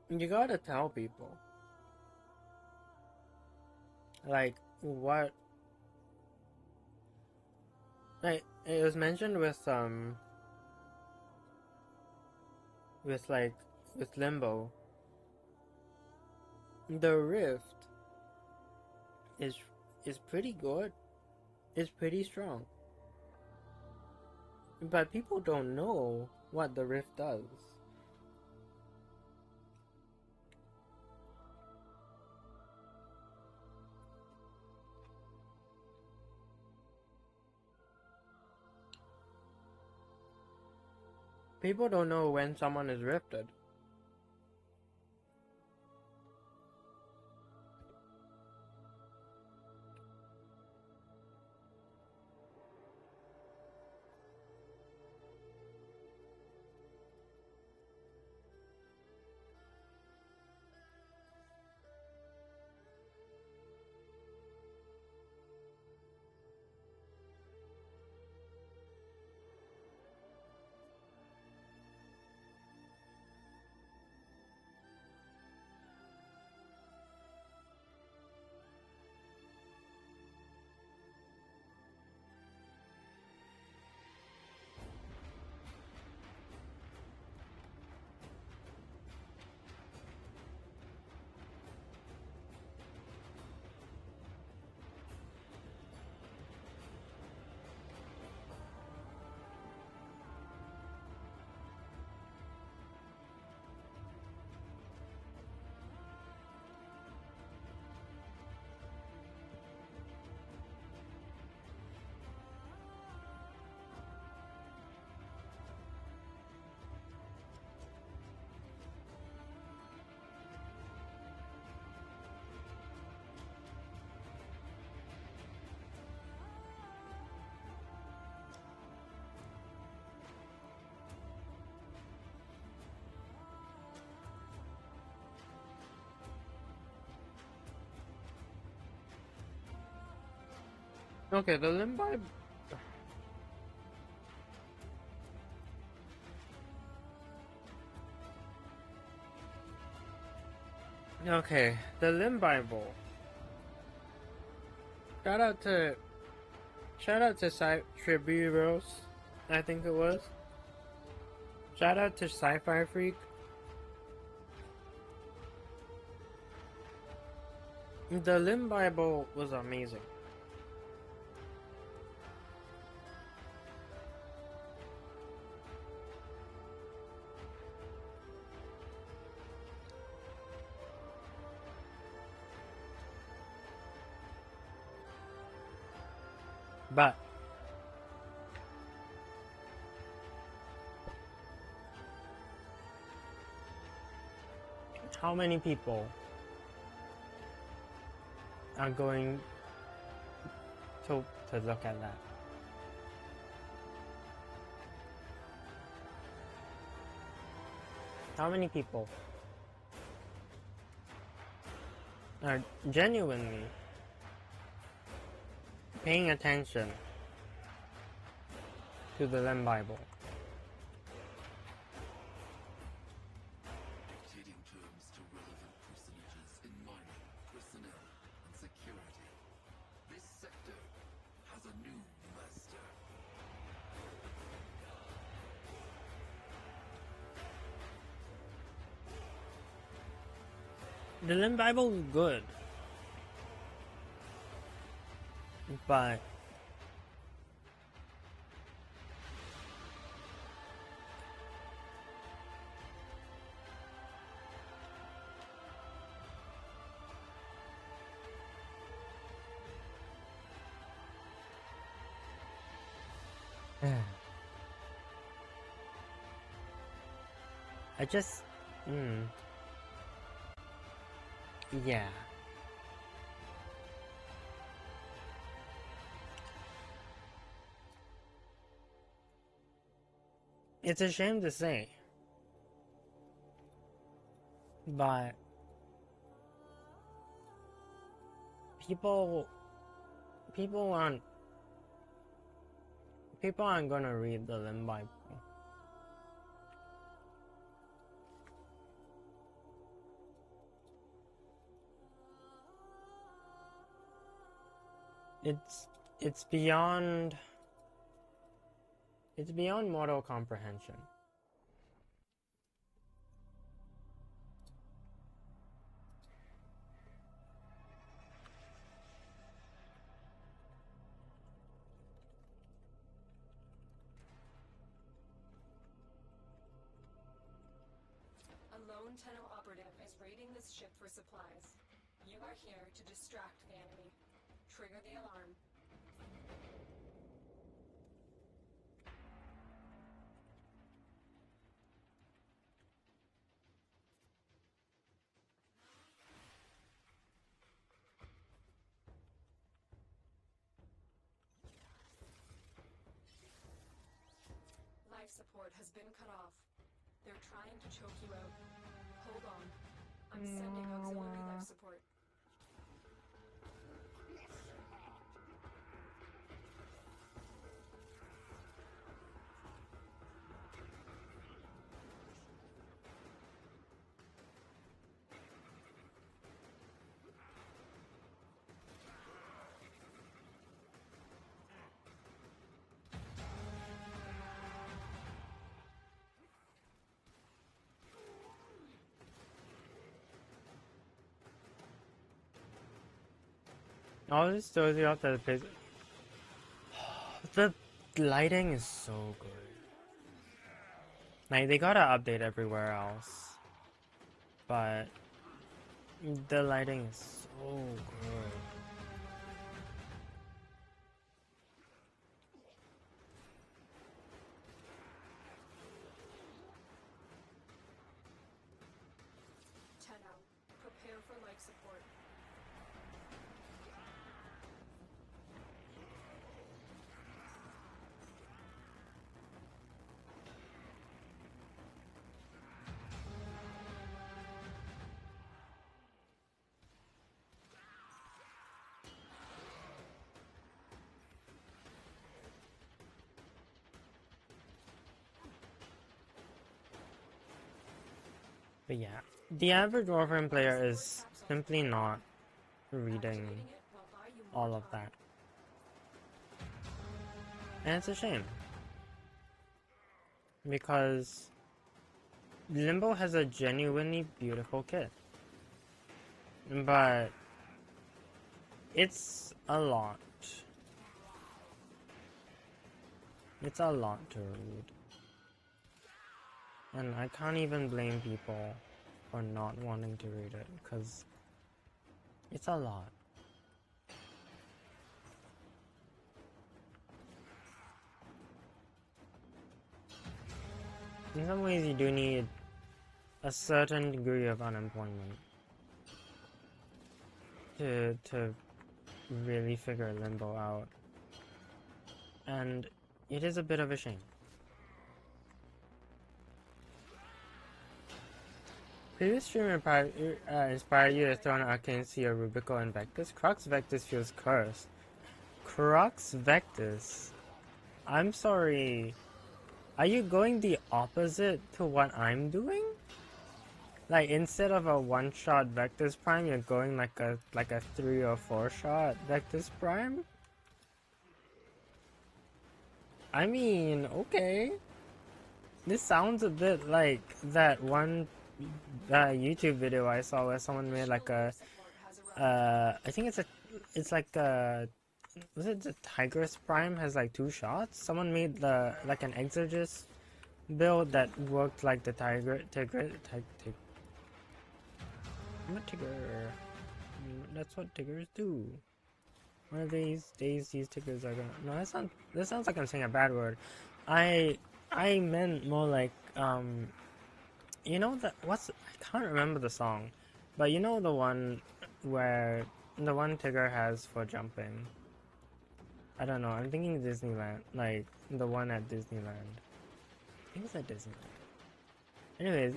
you gotta tell people like what, like it was mentioned with like with Limbo. The rift is is pretty good. It's pretty strong. But people don't know what the rift does. People don't know when someone is rifted. Okay, the Limbi. Okay, the Limb Bible. Shout out to Triburos, I think it was. Shout out to Sci-Fi Freak. The Limb Bible was amazing. But how many people are going to look at that? How many people are genuinely paying attention to the Limb Bible?
Dictating terms to relevant personages in mining, personnel, and security. This sector has a new master.
The Limb Bible is good, but I just, yeah. It's a shame to say, but people aren't gonna read the Limb Bible. It's beyond mortal comprehension.
A lone Tenno operative is raiding this ship for supplies. You are here to distract the enemy. Trigger the alarm. Life support has been cut off. They're trying to choke you out. Hold on. I'm sending auxiliary life support.
All this throws you off the place. The lighting is so good. Like, they gotta update everywhere else, but the lighting is so good.
Tenno, prepare for life support.
But yeah, the average Warframe player is simply not reading
Activating it will buy you
all
more
of
time.
that. And it's a shame. Because Limbo has a genuinely beautiful kit. But it's a lot. It's a lot to read. And I can't even blame people for not wanting to read it, because it's a lot. In some ways, you do need a certain degree of unemployment to really figure Limbo out. And it is a bit of a shame. Previous stream inspired you to throw an Arcane Seer, Rubico, and Vectus? Crux Vectus feels cursed. Crux Vectus? I'm sorry. Are you going the opposite to what I'm doing? Like, instead of a one-shot Vectus Prime, you're going like a 3 or 4 shot Vectus Prime? I mean, okay. This sounds a bit like that one YouTube video I saw where someone made like a I think it's like a, was it the Tigress Prime has like 2 shots? Someone made like an Exorcist build that worked like the I'm a Tigger. That's what Tiggers do. One of these days, these Tiggers are gonna. No, that sounds like I'm saying a bad word. I meant more like you know that I can't remember the song, but you know the one where the one Tigger has for jumping. I don't know. I'm thinking Disneyland, like the one at Disneyland. I think it's at Disneyland. Anyways,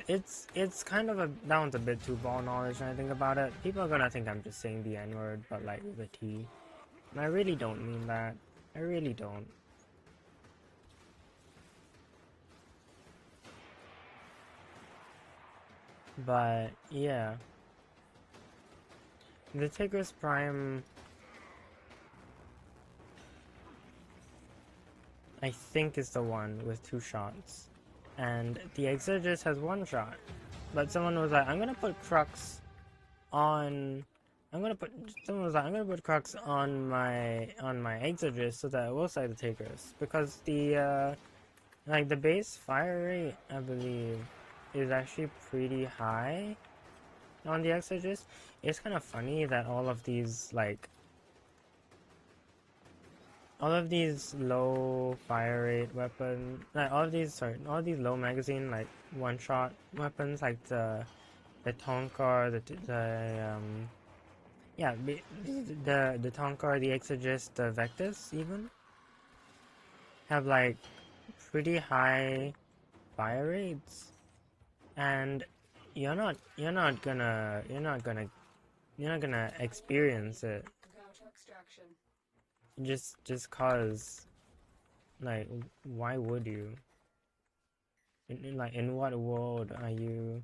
it's kind of that one's a bit too ball knowledge when I think about it. People are gonna think I'm just saying the N-word, but like with a T. And I really don't mean that. I really don't. But yeah. The Tigris Prime, I think, is the one with 2 shots. And the Exorcist has 1 shot. But someone was like, I'm gonna put Crux on someone was like, I'm gonna put Crux on my Exorcist so that it looks like the Tigris. Because the like the base fire rate, I believe, is actually pretty high on the Exorcist. It's kind of funny that all of these low fire rate weapons, like all of these low magazine like one-shot weapons, like the Tonkar, the Tonkar, the Exorcist, the Vectus even have like pretty high fire rates, and you're not gonna experience it just cause, like, why would you? In what world are you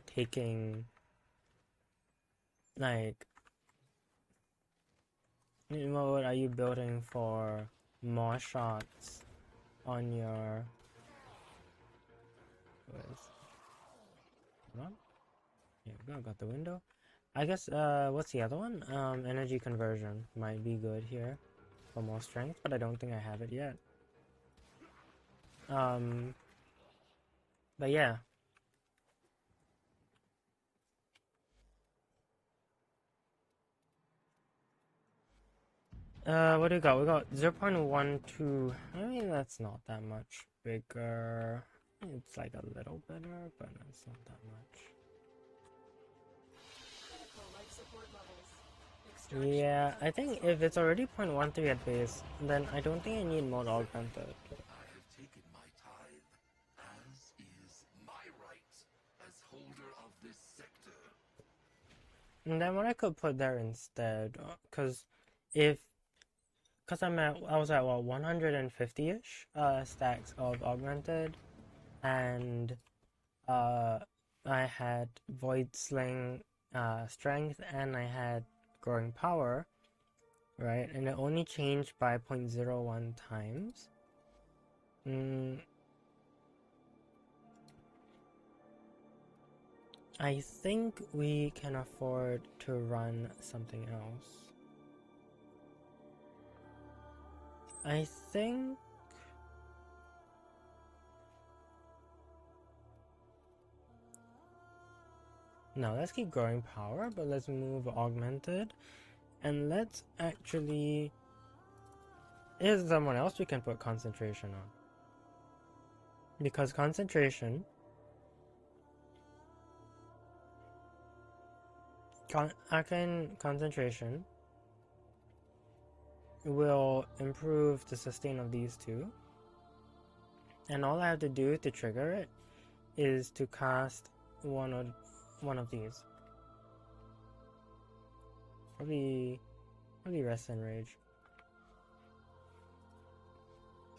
taking, like, in what world are you building for more shots on your hold on. Here we go, got the window. I guess, what's the other one? Energy conversion might be good here for more strength, but I don't think I have it yet. But yeah. What do we got? We got 0.12. I mean, that's not that much bigger. It's like a little better, but it's not that much. Yeah, I think if it's already 0.13 at base, then I don't think I need mode augmented.
I have taken my tithe, as is my right as holder of this sector.
And then what I could put there instead, because I was at what, 150-ish stacks of augmented, and I had Void Sling strength, and I had growing power, right? And it only changed by 0.01 times. I think we can afford to run something else. I think no, let's keep growing power, but let's move augmented, and let's actually, here's someone else we can put concentration on, because concentration concentration will improve the sustain of these two, and all I have to do to trigger it is to cast one of these. Probably Rest and Rage.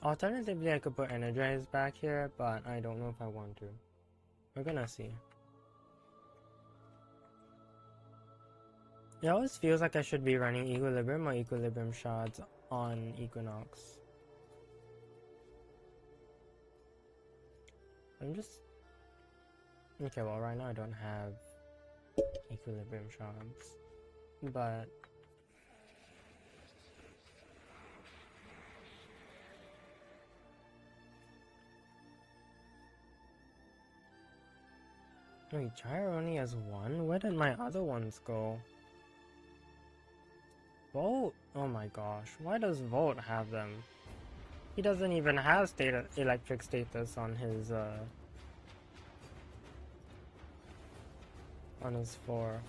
Alternatively, I could put Energize back here, but I don't know if I want to. We're gonna see. It always feels like I should be running Equilibrium or Equilibrium Shards on Equinox. I'm just... Okay, well right now I don't have Equilibrium Shards, but... Wait, Gyro only has one? Where did my other ones go? Volt? Oh my gosh, why does Volt have them? He doesn't even have electric status on his 4.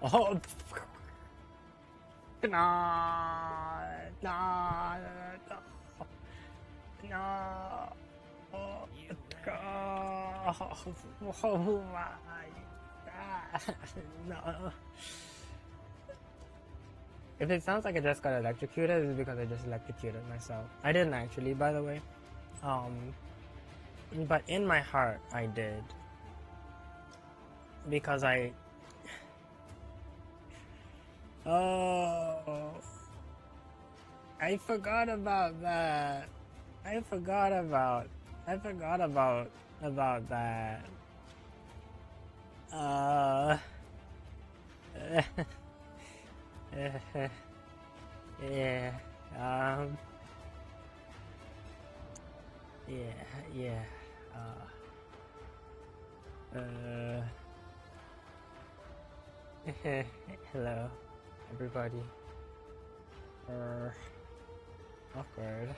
Oh, no, no, no, no. Oh, oh my God. No. If it sounds like I just got electrocuted, it's because I just electrocuted myself. I didn't actually, by the way. But in my heart, I did. Because I... Oh... I forgot about that. I forgot about that. Yeah, yeah, hello, everybody. Awkward.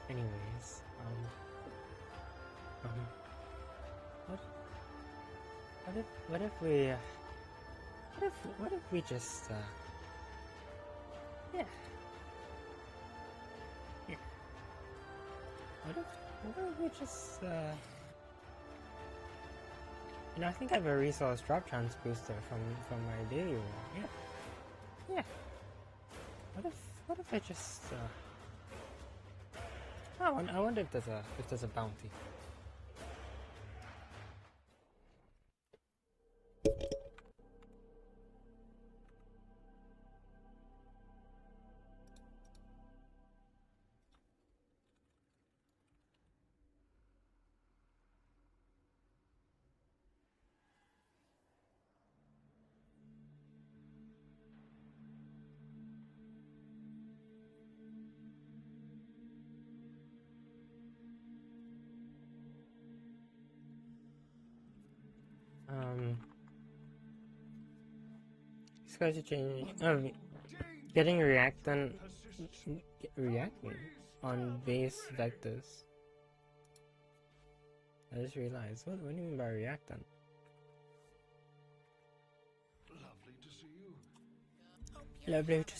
Anyways, what if we just yeah. What if we just you know, I think I have a resource drop chance booster from my daily one. Yeah. What if I just I wonder if there's a bounty. These guys are changing. Getting reactant on base vectors. I just realized. What do you mean by reactant? Lovely to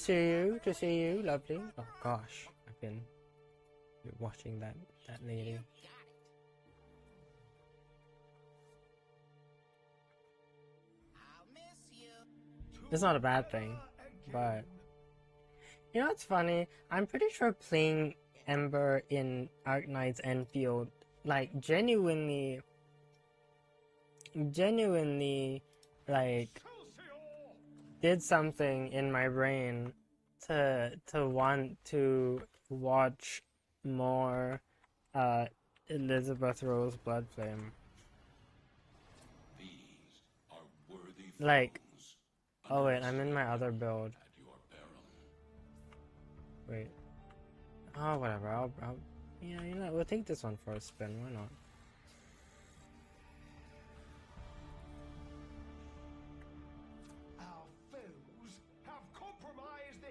see you. Lovely. Oh gosh, I've been watching that lady. It's not a bad thing, but you know what's funny? I'm pretty sure playing Ember in Arknight's Enfield, like genuinely, like did something in my brain to want to watch more Elizabeth Rose Bloodflame. Like, oh wait, I'm in my other build. Wait. Oh, whatever. I'll yeah, you know, we'll take this one for a spin. Why not?
Our foes have compromised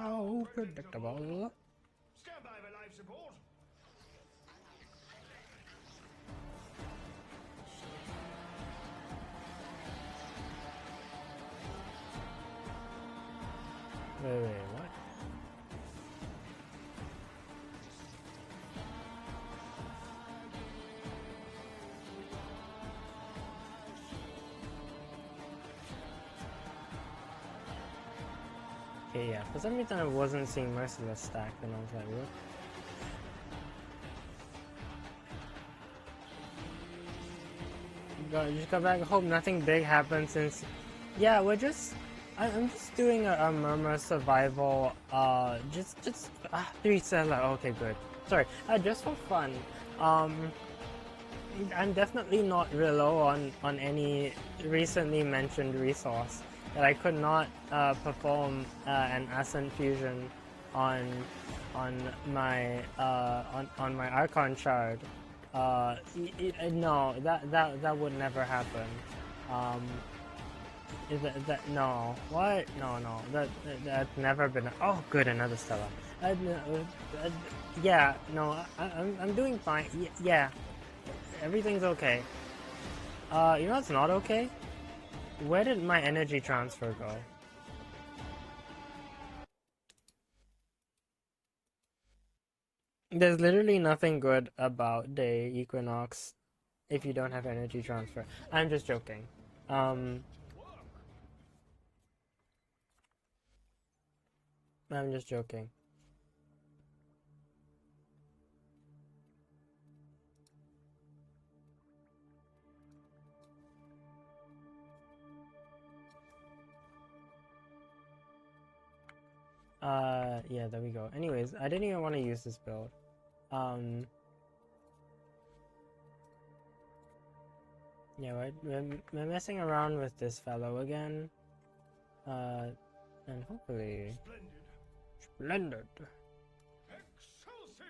How predictable.
Stand by for life support.
Wait, what? Okay, yeah, for some reason I wasn't seeing Merciless stack, and I was like, what? Just go back. Hope nothing big happens since. Yeah, I'm just doing a murmur survival. Just 3 cellar. Okay, good. Sorry. Just for fun. I'm definitely not real low on any recently mentioned resource that I could not perform an Ascent fusion on my Archon shard. No, that would never happen. No, what? No, that's never been. Oh, good, another Stella. Yeah, no, I'm doing fine. Yeah, everything's okay. You know what's not okay? Where did my energy transfer go? There's literally nothing good about day equinox if you don't have energy transfer. I'm just joking. I'm just joking. Yeah, there we go. Anyways, I didn't even want to use this build. Yeah, we're messing around with this fellow again. And hopefully... Splendid!
Excelsior!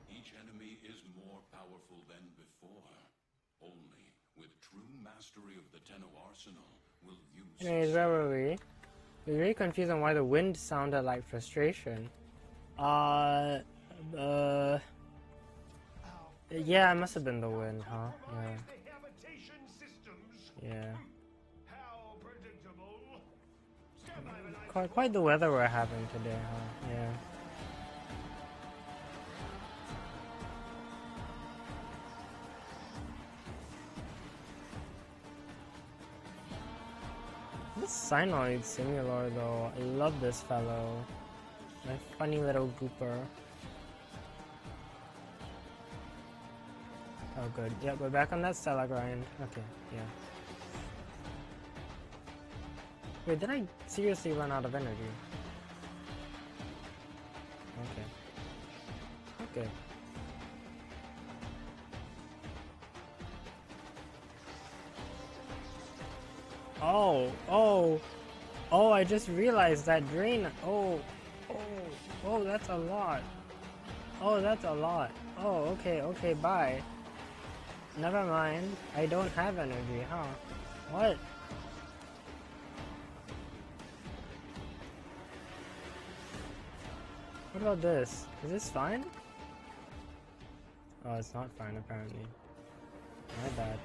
Each enemy is more powerful than before. Only with true mastery of the Tenno arsenal will you
Anyways, where were we? We're really confused on why the wind sounded like frustration. Yeah, it must have been the wind, huh? Yeah.
How predictable. Stand by for life
Quite the weather we're having today, huh? Yeah. This Cynoid Simulor, though, I love this fellow. My funny little gooper. Oh, good. Yep, we're back on that Stella grind. Okay, yeah. Wait, did I seriously run out of energy? Okay. Okay. Oh, I just realized that drain. Oh, that's a lot. Oh, that's a lot. Oh, okay, bye. Never mind. I don't have energy, huh? What? What about this? Is this fine? Oh, it's not fine, apparently. My bad.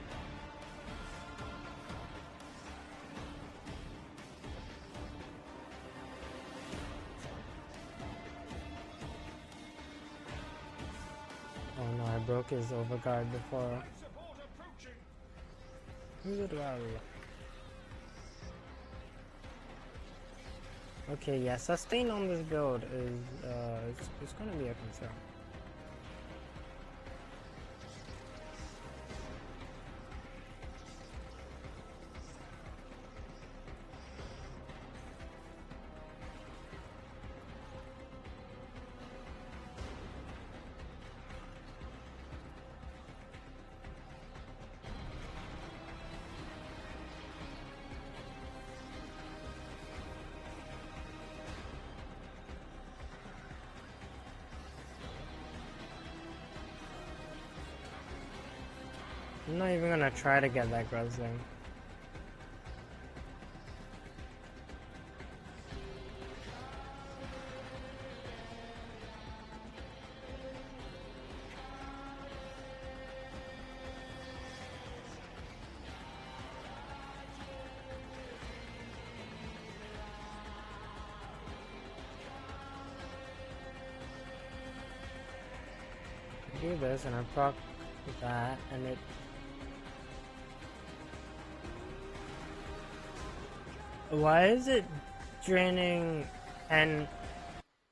Oh no, I broke his overguard before. Good well. Okay, yeah, sustain on this build is it's gonna be a concern. I'm not even gonna try to get that growth thing. Do this and I proc that and it why is it draining an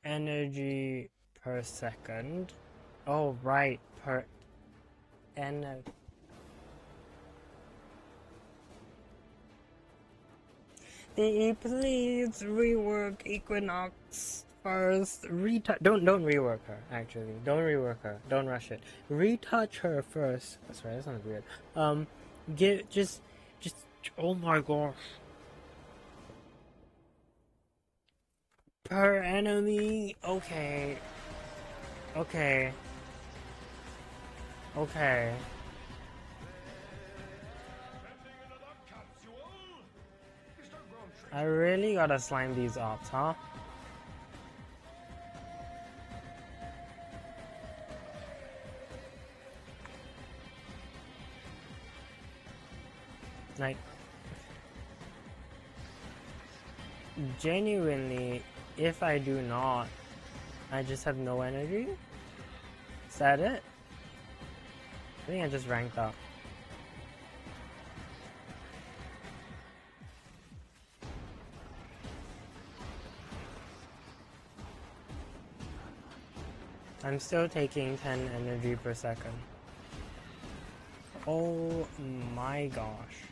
energy per second? Oh right, per please rework Equinox first. Don't rework her. Actually, don't rework her. Don't rush it. Retouch her first. That's right. That sounds weird. Just. Oh my gosh. Per enemy. Okay. Okay. Okay. I really gotta slime these ops, huh? Like, genuinely, if I do not, I just have no energy? Is that it? I think I just ranked up. I'm still taking 10 energy per second. Oh my gosh.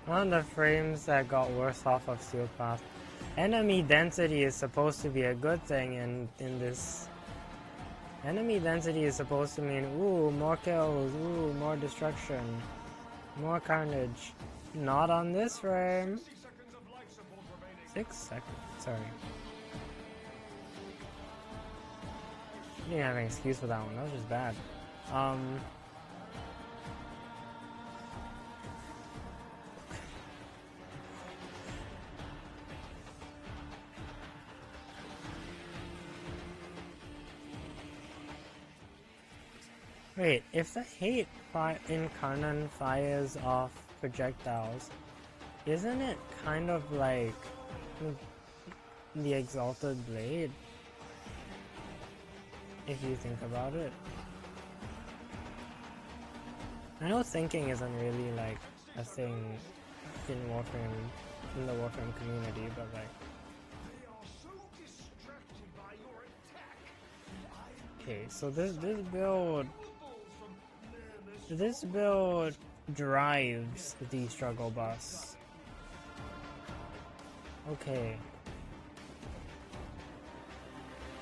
One of the frames that got worse off of Steel Path. Enemy density is supposed to be a good thing in this. Enemy density is supposed to mean, ooh, more kills, ooh, more destruction, more carnage. Not on this frame. 6 seconds, sorry. I didn't have an excuse for that one, that was just bad. Wait, if the hate in Karnan fires off projectiles, isn't it kind of like the Exalted Blade? If you think about it. I know thinking isn't really like a thing in Warframe, in the Warframe community, but like... Okay, so this build drives the struggle bus. Okay.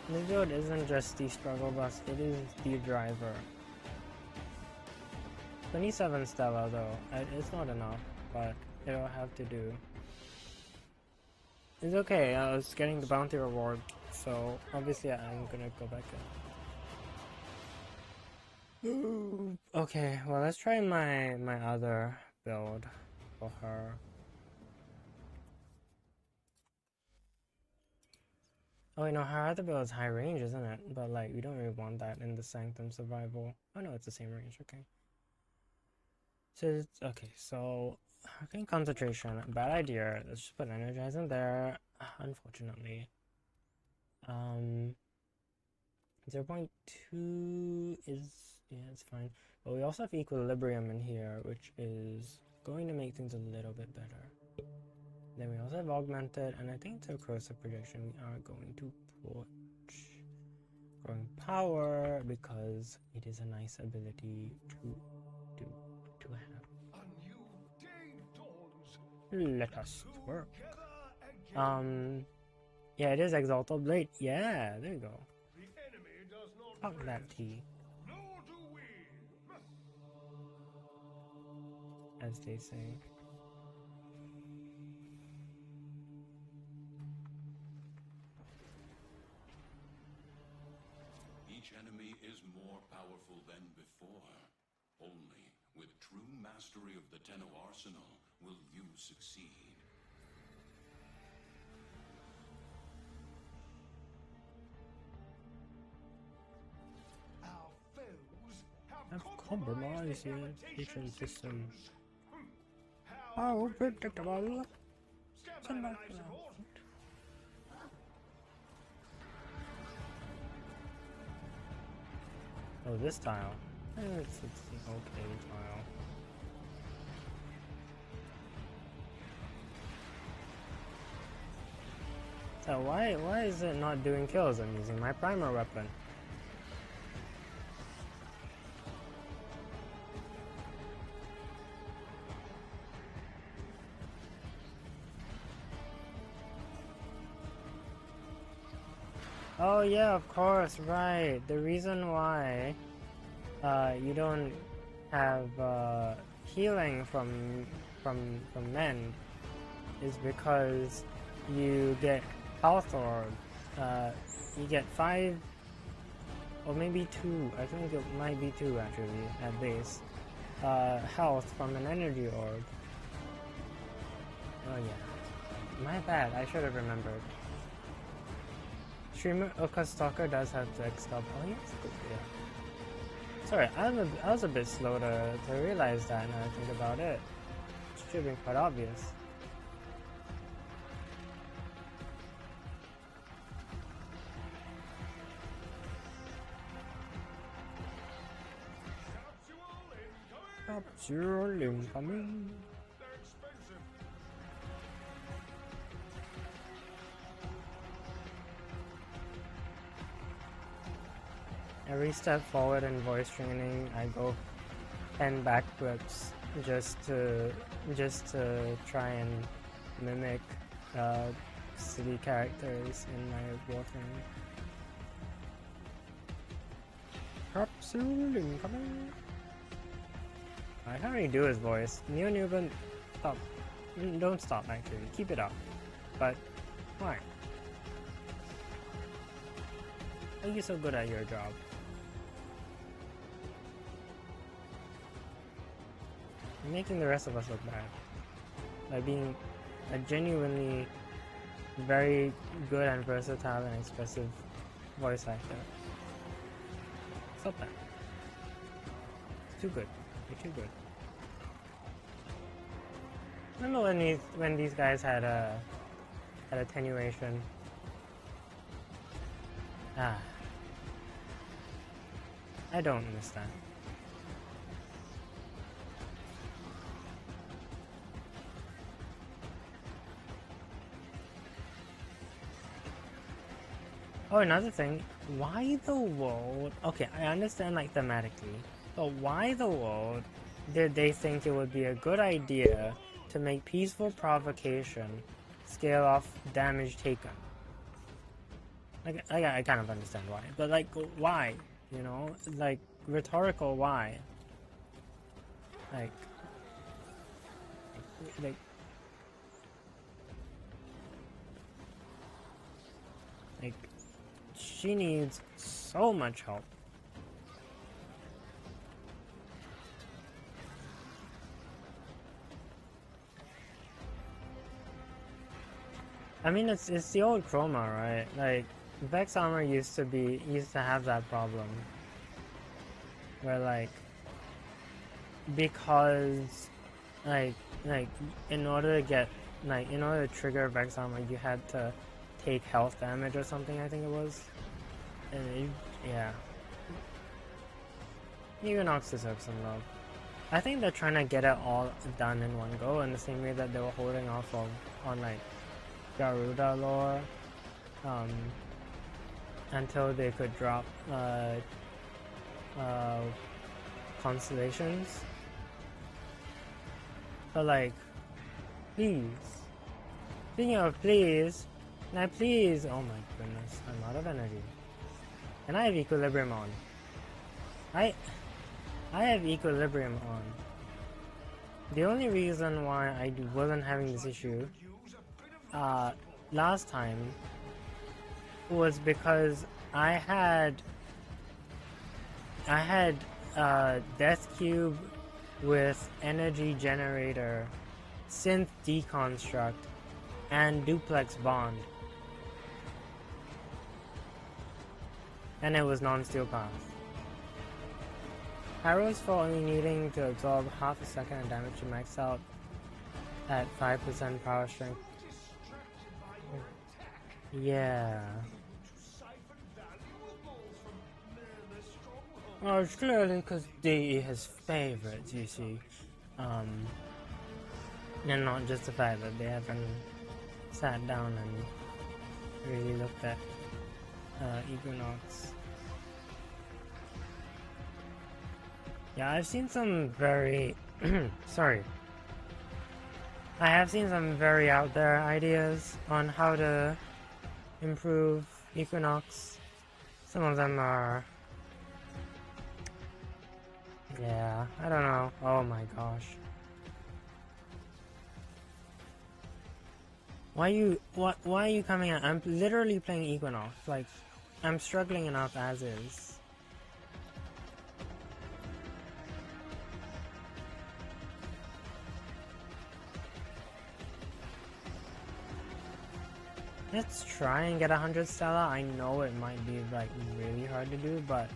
This build isn't just the struggle bus, it is the driver. 27 Stella though, it's not enough, but it'll have to do. It's okay, I was getting the bounty reward, so obviously I'm gonna go back in. Okay, well let's try my other build for her. Oh wait, no, her other build is high range, isn't it? But like, we don't really want that in the Sanctum Survival. Oh no, it's the same range, okay. So, okay, so, hurricane concentration, bad idea. Let's just put energize in there, unfortunately. 0.2 is, yeah, it's fine. But we also have equilibrium in here, which is going to make things a little bit better. Then we also have augmented, and I think it's a corrosive projection. We are going to put growing power because it is a nice ability to have. Let us work. Yeah, it is Exalted Blade. Yeah, there you go. Fuck that T. As they say.
enemy is more powerful than before. Only with true mastery of the Tenno arsenal will you succeed.
Our foes
Have
have
compromised the
navigation
navigation system.
How
Oh, predictable.
Stand
Send
by,
back
life
now.
support.
Oh, this tile. It's the okay tile. So why is it not doing kills? I'm using my primer weapon. Oh yeah, of course, right. The reason why you don't have healing from men is because you get health orb. You get 5 or maybe 2. I think it might be 2 actually at base. Health from an energy orb. Oh yeah, my bad. I should have remembered. Streamer Oka Stalker does have the X-Stop. Oh yes, good, yeah. Sorry, I was a bit slow to realize that now I think about it. It should have been quite obvious.
Capsule incoming.
Capsule incoming.
They're expensive.
Every step forward in voice training, I go 10 backflips just to try and mimic city characters in my Warframe. Capsule incoming. I can't really do his voice. Neo Nuban, stop. Don't stop actually. Keep it up. But why? Why are you so good at your job? You're making the rest of us look bad by being a genuinely very good and versatile and expressive voice actor. Stop that. It's too good. You're too good. Remember when these guys had attenuation? Ah, I don't understand. Oh, another thing, why the world? Okay, I understand like thematically, but why the world did they think it would be a good idea to make peaceful provocation scale off damage taken? Like, I kind of understand why, but like, why? You know, like rhetorical why? Like she needs so much help. I mean, it's the old chroma, right? Like Vex armor used to have that problem, where like because like in order to trigger Vex armor, you had to take health damage or something. I think it was, and yeah. Equinox deserves some love. I think they're trying to get it all done in one go, in the same way that they were holding off on like Garuda lore, until they could drop constellations. But like, please. Speaking of please, can I please? Oh my goodness, I'm out of energy. And I have equilibrium on. I have equilibrium on. The only reason why I wasn't having this issue last time was because I had I had Death Cube with Energy Generator, Synth Deconstruct, and Duplex Bond. And it was non-steel path. Arrows for only needing to absorb half a second of damage to max out at 5% power strength. Yeah. Well, it's clearly because DE has favorites, you see. And not just the fact that they haven't sat down and really looked at Equinox. Yeah, I've seen some very... sorry. I have seen some very out there ideas on how to improve Equinox. Some of them are... yeah, I don't know. Oh my gosh. Why are you coming out? I'm literally playing Equinox. Like, I'm struggling enough as is. Let's try and get 100 Stella. I know it might be like really hard to do, but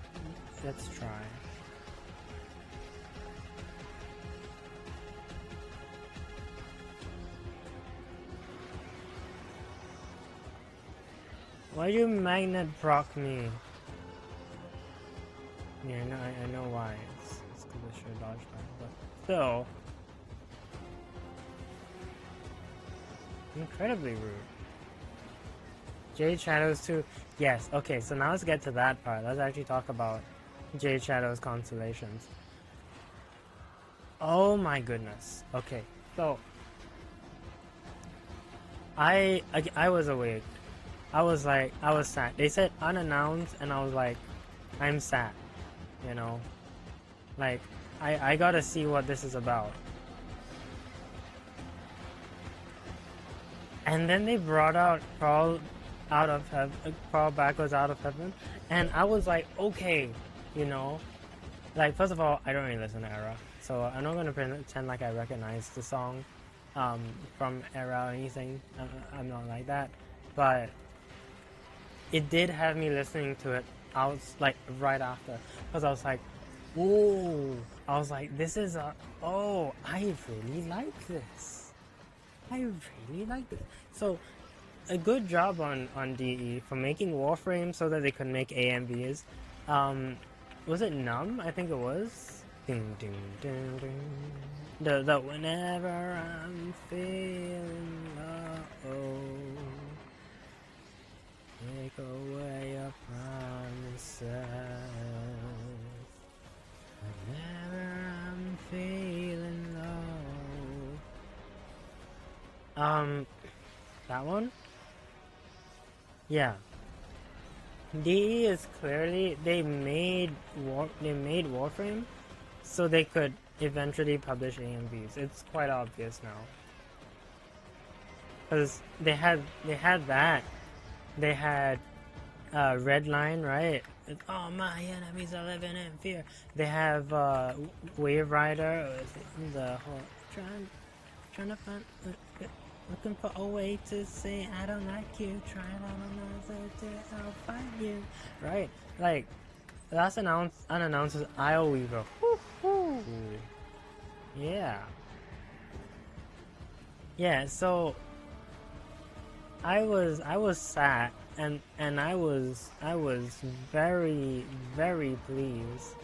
let's try. Why do you magnet proc me? Yeah, I know why. It's because I should dodge that, but still. Incredibly rude. Jade Shadows too. Yes, okay, so now let's get to that part. Let's actually talk about Jade Shadows constellations. Oh my goodness. Okay, so I was awake. I was sad. They said unannounced and I was like, I'm sad. You know? Like, I gotta see what this is about. And then they brought out Crawl Backwards Out of Heaven, and I was like, okay, you know, like, first of all, I don't really listen to ERRA, so I'm not gonna pretend like I recognize the song from ERRA or anything. I'm not like that, but it did have me listening to it. I was like right after, because I was like, oh, I was like, this is oh, I really like this. I really like this. So, a good job on DE for making Warframe so that they could make AMVs. Was it Numb? I think it was. Ding, ding, ding, ding. The whenever I'm feeling low, take away your promises. Whenever I'm feeling low. That one? Yeah. DE is clearly they made Warframe so they could eventually publish AMVs. It's quite obvious now. Because they had that. They had Redline, right? Oh, my enemies are living in fear. They have Wave Rider, the whole trying to find looking for a way to say I don't like you, trying I'll find you. Right? Like, last unannounced is Isle Weaver. Woo-hoo. Yeah. Yeah, so I was sad and I was very, very pleased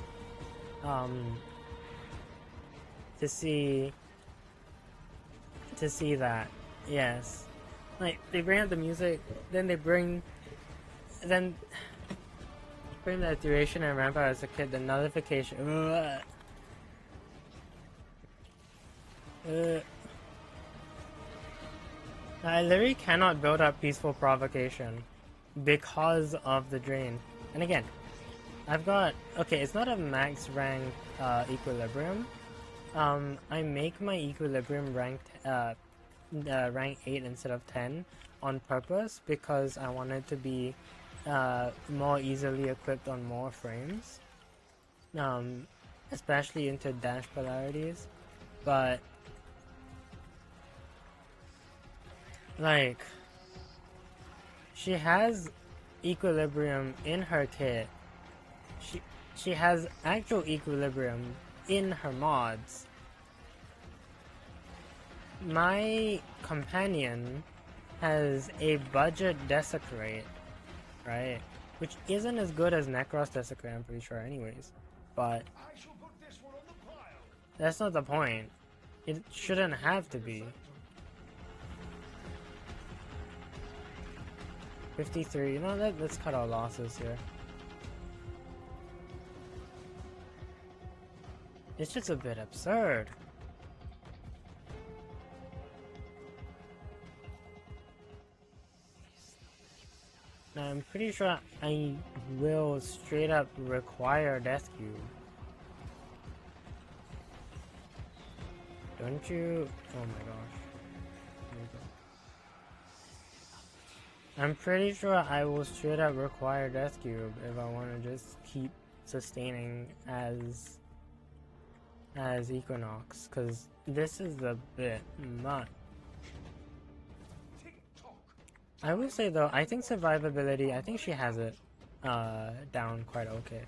to see that. Yes. Like, they bring up the music, then they bring the duration and ramp out as a kid, the nullification. I literally cannot build up peaceful provocation because of the drain. And again, I've got, okay, it's not a max rank equilibrium. I make my equilibrium ranked rank 8 instead of 10 on purpose because I wanted to be more easily equipped on more frames. especially into dash polarities, but like she has equilibrium in her kit. She has actual equilibrium in her mods. My companion has a budget desecrate, right? Which isn't as good as Necros desecrate, I'm pretty sure anyways. But
I shall put this one on the pile.
that's not the point. It shouldn't have to be. 53, you know, let's cut our losses here. It's just a bit absurd. Now, I'm pretty sure I will straight up require Death Cube. Don't you? Oh my gosh. Here we go. I'm pretty sure I will straight up require Death Cube if I want to just keep sustaining as Equinox, because this is a bit much. I will say though, I think survivability, I think she has it down quite okay.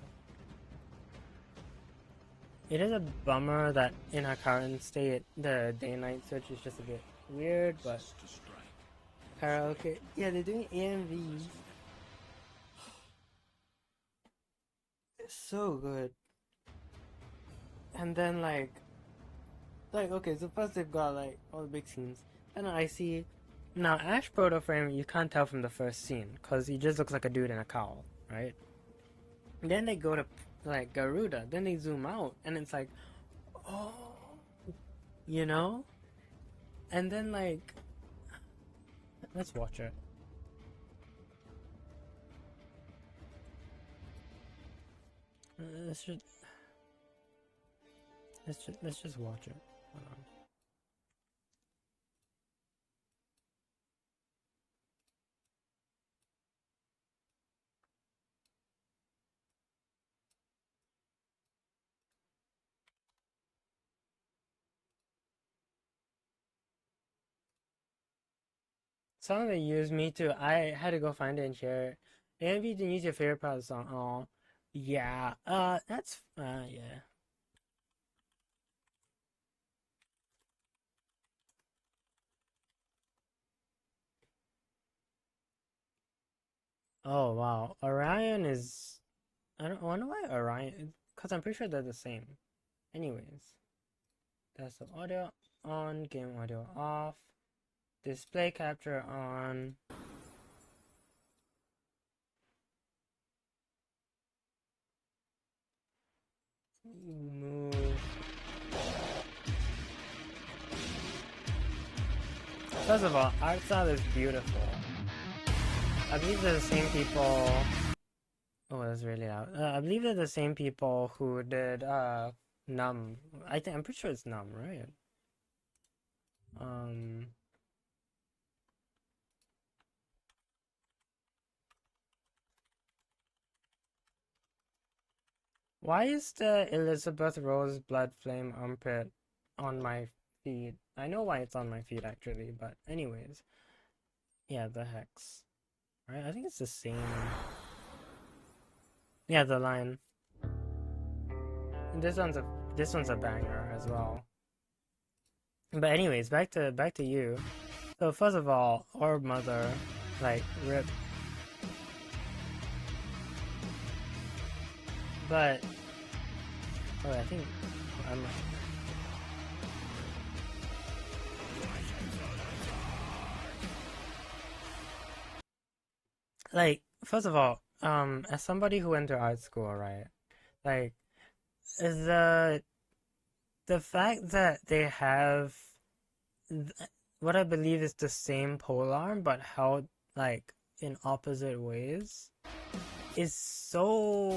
It is a bummer that in her current state, the day-night switch is just a bit weird, but karaoke, yeah, they're doing AMVs. It's so good. And then like okay, so first they've got like all the big scenes, and I see now Ash Proto Frame. You can't tell from the first scene because he just looks like a dude in a cowl, right? And then they go to like Garuda, then they zoom out, and it's like, oh, you know. And then like, let's watch it. Let's just watch it. Hold on. Song they used me too. I had to go find it and share it. And you didn't use your favorite part of the song. Oh, yeah. That's yeah. Oh wow, Orion is. I wonder why Orion. Because I'm pretty sure they're the same. Anyways, that's the audio on, game audio off, display capture on. Move. First of all, art style is beautiful. I believe they're the same people. Oh, that's really loud. I believe they're the same people who did Numb. I'm pretty sure it's Numb, right? Why is the Elizabeth Rose Blood Flame armpit on my feed? I know why it's on my feed actually, but anyways. Yeah, the hex. Right? I think it's the same. Yeah, the line. This one's a banger as well. But anyways, back to you. So first of all, Orb Mother, like rip. But oh, I think I'm like first of all, as somebody who went to art school, right? Like the fact that they have what I believe is the same polearm but held like in opposite ways is so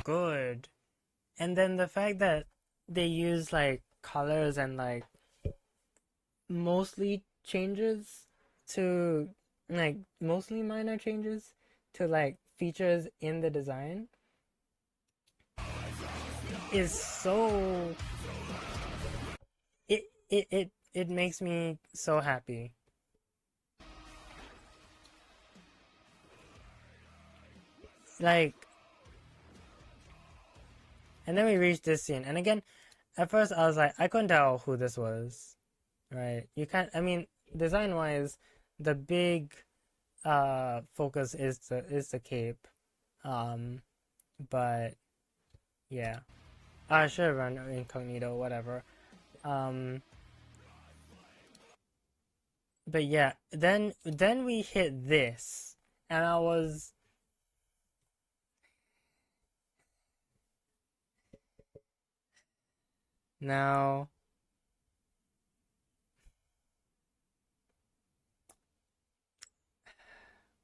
good. And then the fact that they use like colors and like mostly changes to like mostly minor changes to like features in the design is so... It makes me so happy. Like... And then we reached this scene, and again, at first I was like, I couldn't tell who this was, right? You can't, I mean, design-wise, the big focus is the cape, but yeah, I should run incognito, whatever. But yeah, then we hit this, and I was... Now...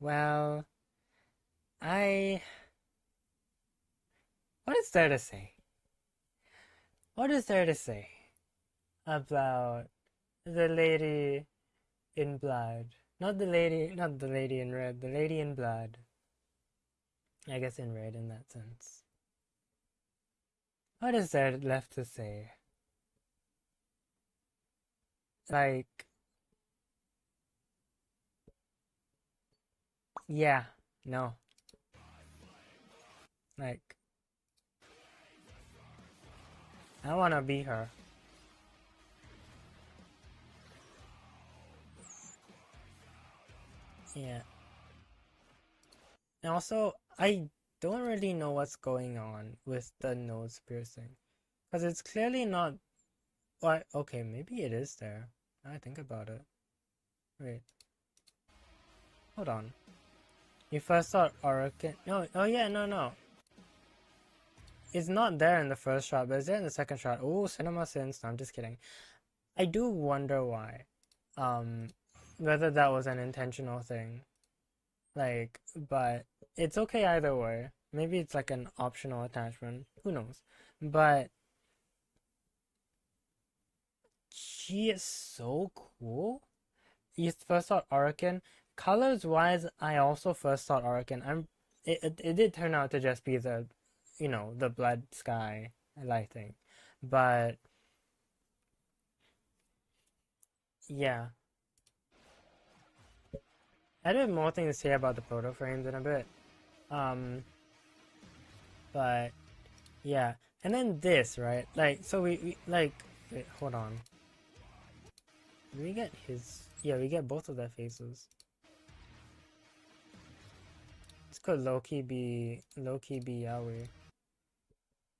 Well... What is there to say? What is there to say about the lady in blood? Not the lady in red, the lady in blood. I guess in red in that sense. What is there left to say? Like... Yeah, no. Like... I wanna be her. Yeah. And also, I don't really know what's going on with the nose piercing. Because it's clearly not... Well, okay, maybe it is there. Now I think about it. Wait. Hold on. You first thought Oracle... No, oh yeah, no. It's not there in the first shot, but it's there in the second shot. Oh, cinema sins. No, I'm just kidding. I do wonder why. Whether that was an intentional thing. Like, but it's okay either way. Maybe it's like an optional attachment. Who knows? But she is so cool. You first thought Oracle. Colors wise, I also first thought Oracle. It did turn out to just be the, you know, the blood sky lighting. But yeah. I do have more things to say about the proto frames in a bit. But yeah. And then this, right? Like, so we like, wait, hold on. Did we get his? Yeah, we get both of their faces. This could low-key be Yaoi.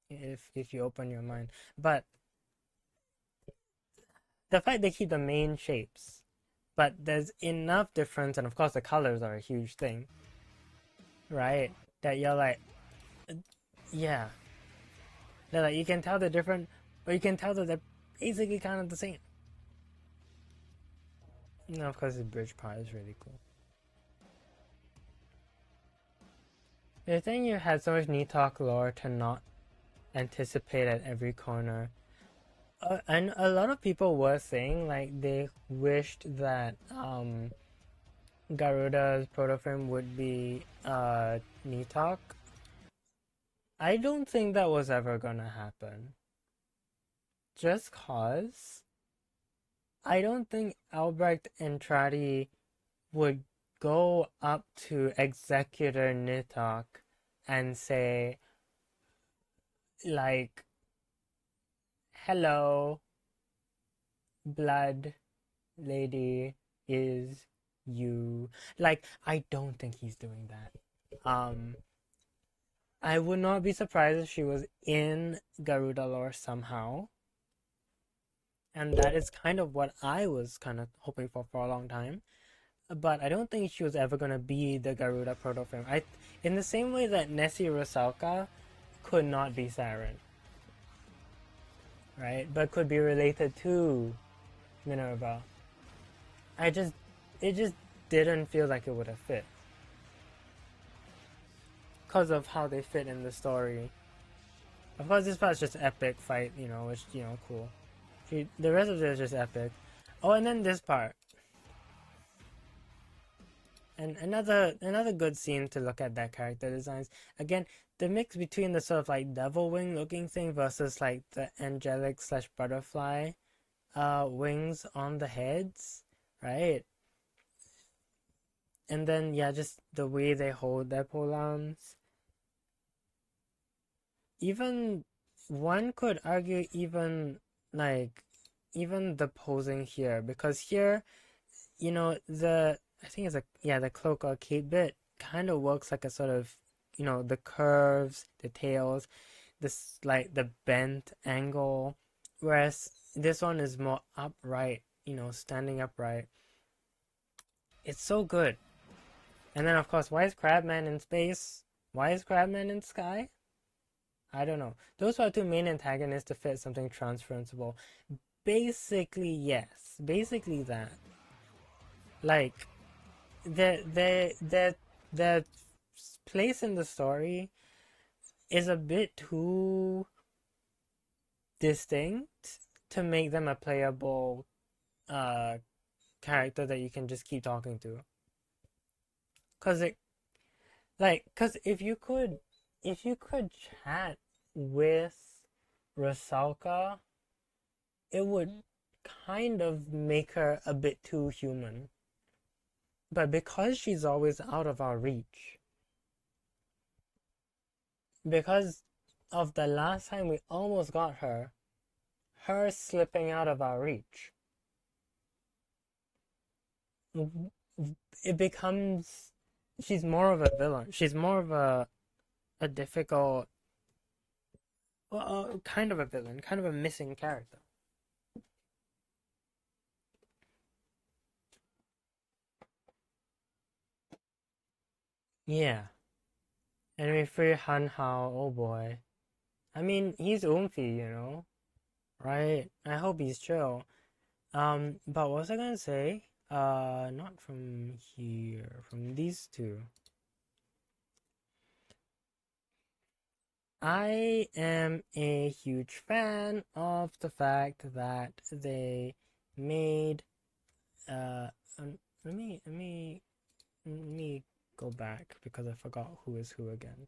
If you open your mind. But the fact they keep the main shapes, but there's enough difference, and of course the colors are a huge thing, right? That you're like, yeah. They're like, you can tell they're different, or you can tell that they're basically kind of the same. No, of course the bridge part is really cool. The thing you had so much Nitok lore to not anticipate at every corner. And a lot of people were saying like they wished that Garuda's protoframe would be Nitok. I don't think that was ever gonna happen. Just cause I don't think Albrecht and Tradi would go up to Executor Nitok and say, like, hello, blood lady is you. Like, I don't think he's doing that. I would not be surprised if she was in Garuda lore somehow. And that is kind of what I was kind of hoping for a long time. But I don't think she was ever going to be the Garuda protoframe. In the same way that Nessie Rusalka could not be Saren. Right? But could be related to Minerva. It just didn't feel like it would have fit. Because of how they fit in the story. Of course, this part's just epic fight, you know, which, you know, cool. The rest of it is just epic. Oh, and then this part. And another good scene to look at their character designs. Again, the mix between the sort of like devil wing looking thing versus like the angelic slash butterfly wings on the heads, right? And then yeah, just the way they hold their pole arms. Even one could argue even the posing here, because here, you know, I think it's the cloak or cape bit kind of works like a sort of, you know, the curves, the tails, this like the bent angle, whereas this one is more upright, you know, standing upright. It's so good. And then of course, why is Crabman in space? Why is Crabman in sky? I don't know. Those are two main antagonists to fit something transferable. Basically, yes. Basically that. Like, the place in the story is a bit too distinct to make them a playable character that you can just keep talking to. Cause if you could chat with Rusalka, it would kind of make her a bit too human. But because she's always out of our reach, because of the last time we almost got her slipping out of our reach, it becomes, she's more of a villain. She's more of a difficult, well, kind of a villain, kind of a missing character. Yeah. And we free Han Hao, oh boy. I mean, he's oomphy, you know, right? I hope he's chill. But what was I gonna say? Not from here, from these two. I am a huge fan of the fact that they made, let me go back because I forgot who is who again.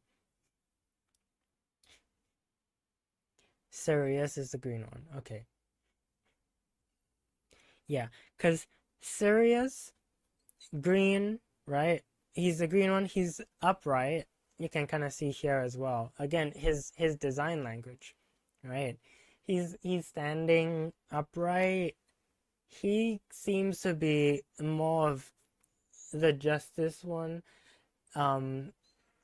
Sirius is the green one. Okay. Yeah, because Sirius, green, right? He's the green one. He's upright. You can kind of see here as well. Again, his design language, right? He's standing upright. He seems to be more of the justice one. You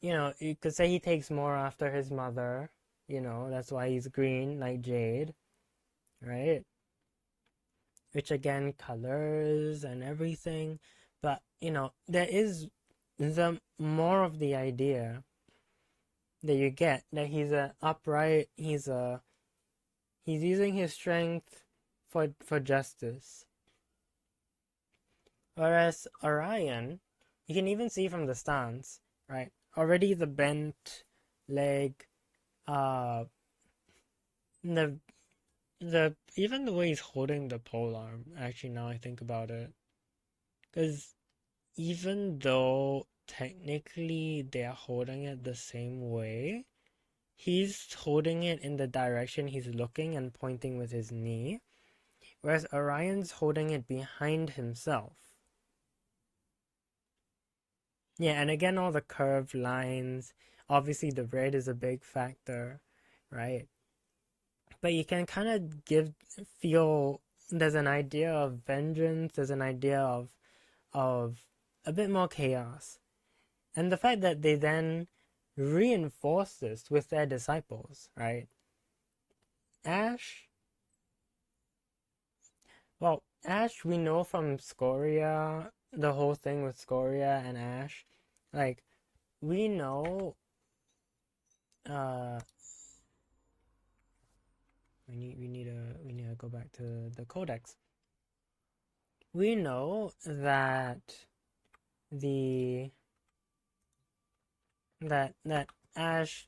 know, you could say he takes more after his mother. You know, that's why he's green, like Jade, right? Which again, colors and everything. But, you know, there is the more of the idea that you get that he's a upright, he's using his strength for justice. Whereas Orion, you can even see from the stance, right? Already the bent leg, the even the way he's holding the pole arm, actually, now I think about it, because even though technically they're holding it the same way, he's holding it in the direction he's looking and pointing with his knee, whereas Orion's holding it behind himself. Yeah, and again, all the curved lines, obviously the red is a big factor, right? But you can kind of feel there's an idea of vengeance, there's an idea of a bit more chaos. And the fact that they then reinforce this with their disciples, right? Ash, we know from Scoria, the whole thing with Scoria and Ash, like, we know, we need to go back to the Codex. We know that that Ash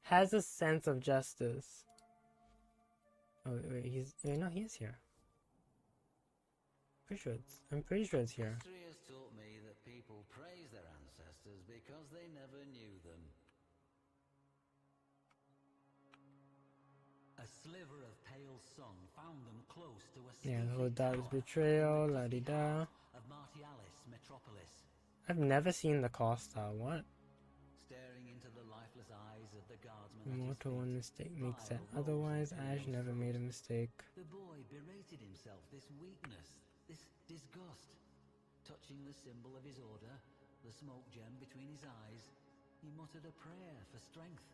has a sense of justice. Oh wait, he is here. I'm pretty sure it's here.
History has taught me that people pray sliver of pale sun found them close to a
Yeah, the whole
stately
Dark's
tower
betrayal,
in the
la di
dusty
da.
heart of Martialis Metropolis.
I've never seen the Costa. What?
Staring into the lifeless eyes of the guardsman at his
Immortal, one
feet,
mistake makes it.
bile rose
Otherwise,
until
Ash
those
never made a
froze.
mistake.
The boy berated himself, this weakness, this disgust. Touching the symbol of his order, the smoke gem between his eyes, he muttered a prayer for strength.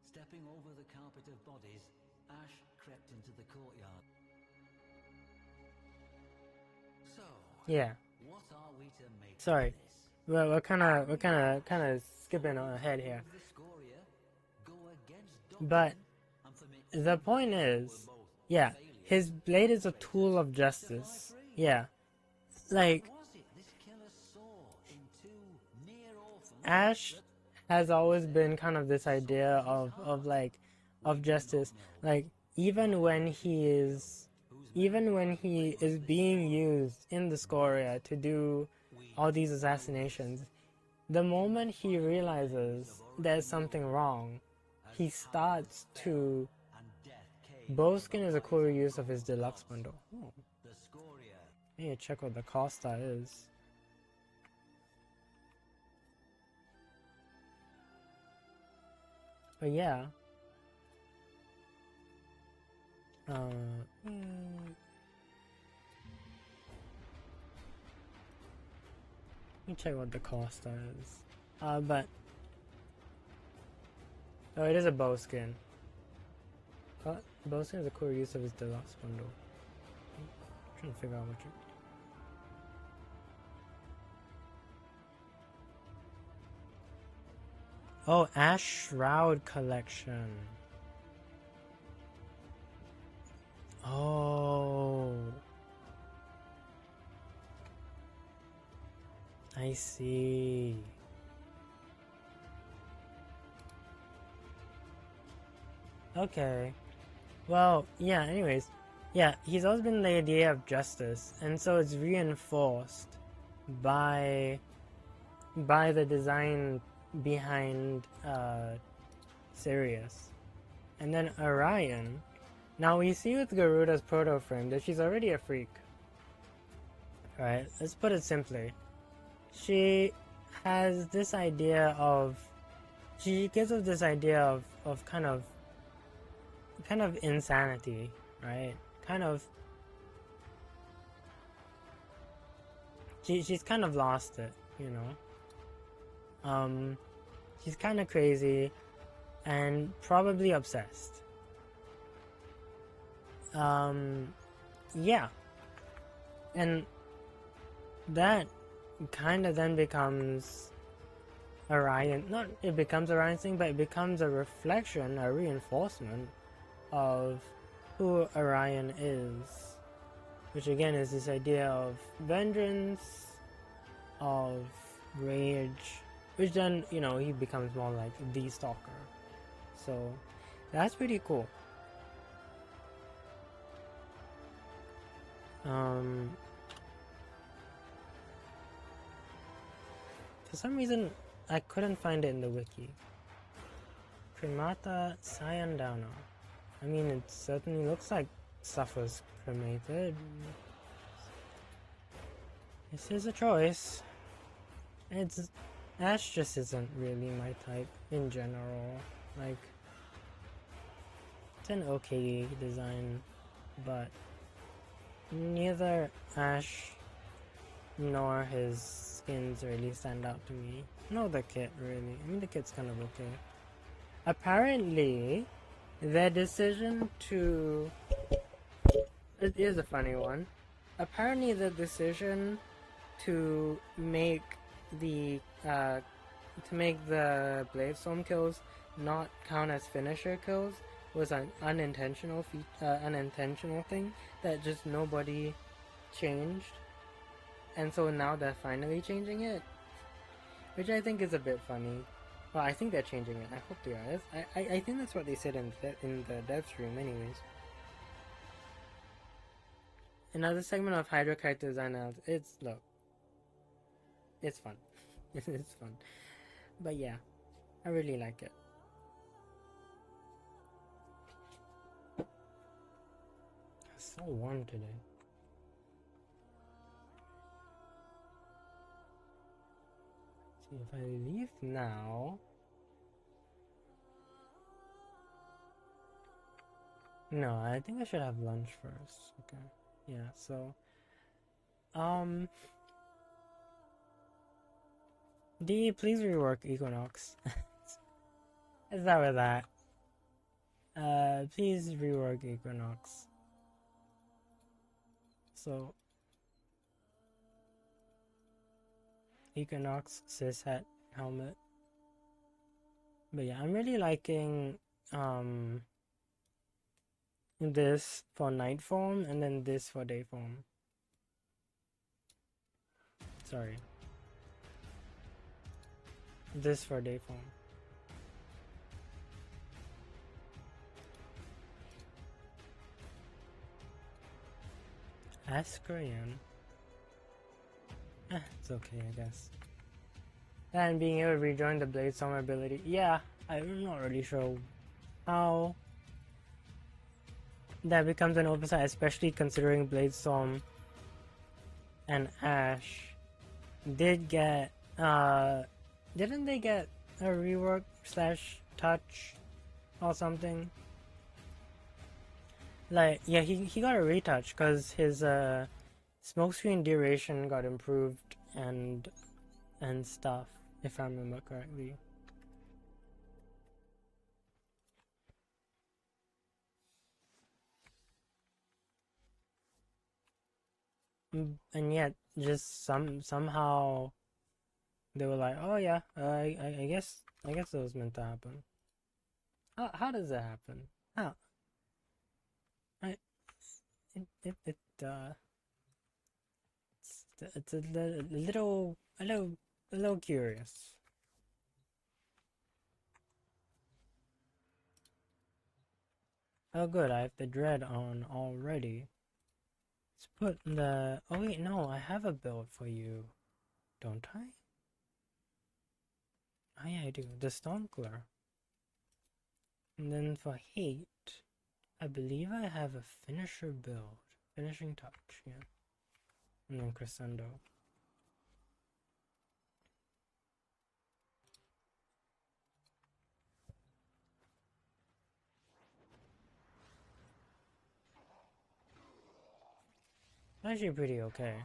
Stepping over the carpet of bodies, Ash crept into the courtyard. So,
Yeah.
what are we to make
Sorry.
of this?
Well, we're kind of skipping ahead here.
The Scoria go against
But
doctrine and permit
the point is, yeah, his blade is a tool of justice. Yeah. Like,
was it this killer saw in two near orphans
Ash has always been kind of this idea of justice. Like, even when he is being used in the Scoria to do all these assassinations, the moment he realizes there's something wrong, he starts to. Bowskin is a cool use of his deluxe bundle. Oh.
the Scoria?
I need to check what the Costa is. But yeah. Let me check what the Costa is. But oh, it is a bowskin. Bowskin is a cool use of his deluxe bundle. I'm trying to figure out what you. Oh, Ash Shroud collection. Oh. I see. Okay. Well, yeah, anyways. Yeah, he's always been the idea of justice, and so it's reinforced by the design behind Sirius. And then Orion. Now we see with Garuda's proto-frame that she's already a freak. Right? Let's put it simply. She has this idea of... She gives us this idea of kind of insanity, right? Kind of... She's kind of lost it, you know? She's kind of crazy and probably obsessed. Yeah. And that kind of then becomes Orion. Not it becomes Orion's thing, but it becomes a reflection, a reinforcement of who Orion is. Which again is this idea of vengeance, of rage, which then, you know, he becomes more like the stalker. So that's pretty cool. For some reason, I couldn't find it in the wiki. Cremata Cyandana. I mean, it certainly looks like stuff was cremated. This is a choice. It's... Ash just isn't really my type in general. Like, it's an okay design, but neither Ash nor his skins really stand out to me. No, the kit really. I mean, the kit's kind of okay. Apparently, their decision to... It is a funny one. Apparently, the decision to make the Bladestorm kills not count as finisher kills was an unintentional thing that just nobody changed, and so now they're finally changing it, which I think is a bit funny. Well, I think they're changing it. I hope they are. I think that's what they said in the dev stream, anyways. Another segment of Hydra character design. It's fun. It's fun. But yeah, I really like it. so warm today. See, if I leave now... No, I think I should have lunch first. Okay. Yeah, so... D, please rework Equinox. Let's start with that. Please rework Equinox. So... Equinox, cishet, helmet. But yeah, I'm really liking, this for night form, and then this for day form. Sorry. This for day form. Ascarian. It's okay, I guess. And being able to rejoin the Bladestorm ability. Yeah, I'm not really sure how that becomes an oversight, especially considering Bladestorm and Ash did get, didn't they get a rework / touch or something? Like, yeah, he got a retouch because his smokescreen duration got improved and stuff, if I remember correctly. And yet, just somehow they were like, oh yeah, I guess it was meant to happen. How does that happen? How? It's a little curious. Oh good, I have the dread on already. Let's put the... Oh wait, no, I have a build for you, don't I? Oh yeah, I do. The Stonkler. And then for hate, I believe I have a finisher build. Finishing touch, yeah. And then Crescendo. Actually pretty okay.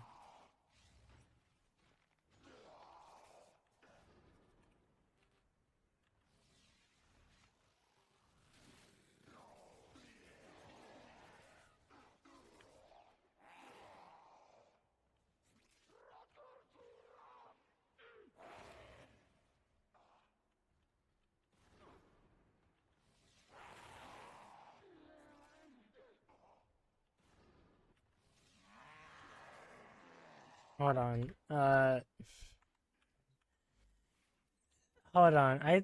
Hold on. Hold on. I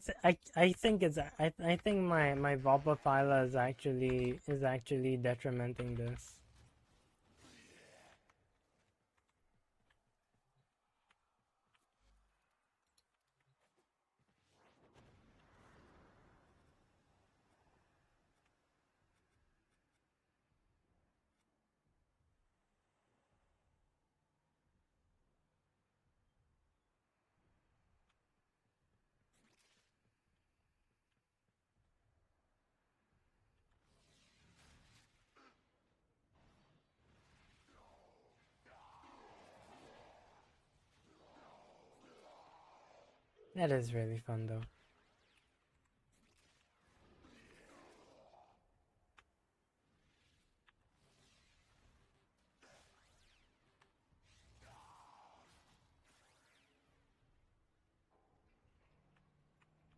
think it's I think my Vopaphyla is actually detrimenting this. That is really fun though.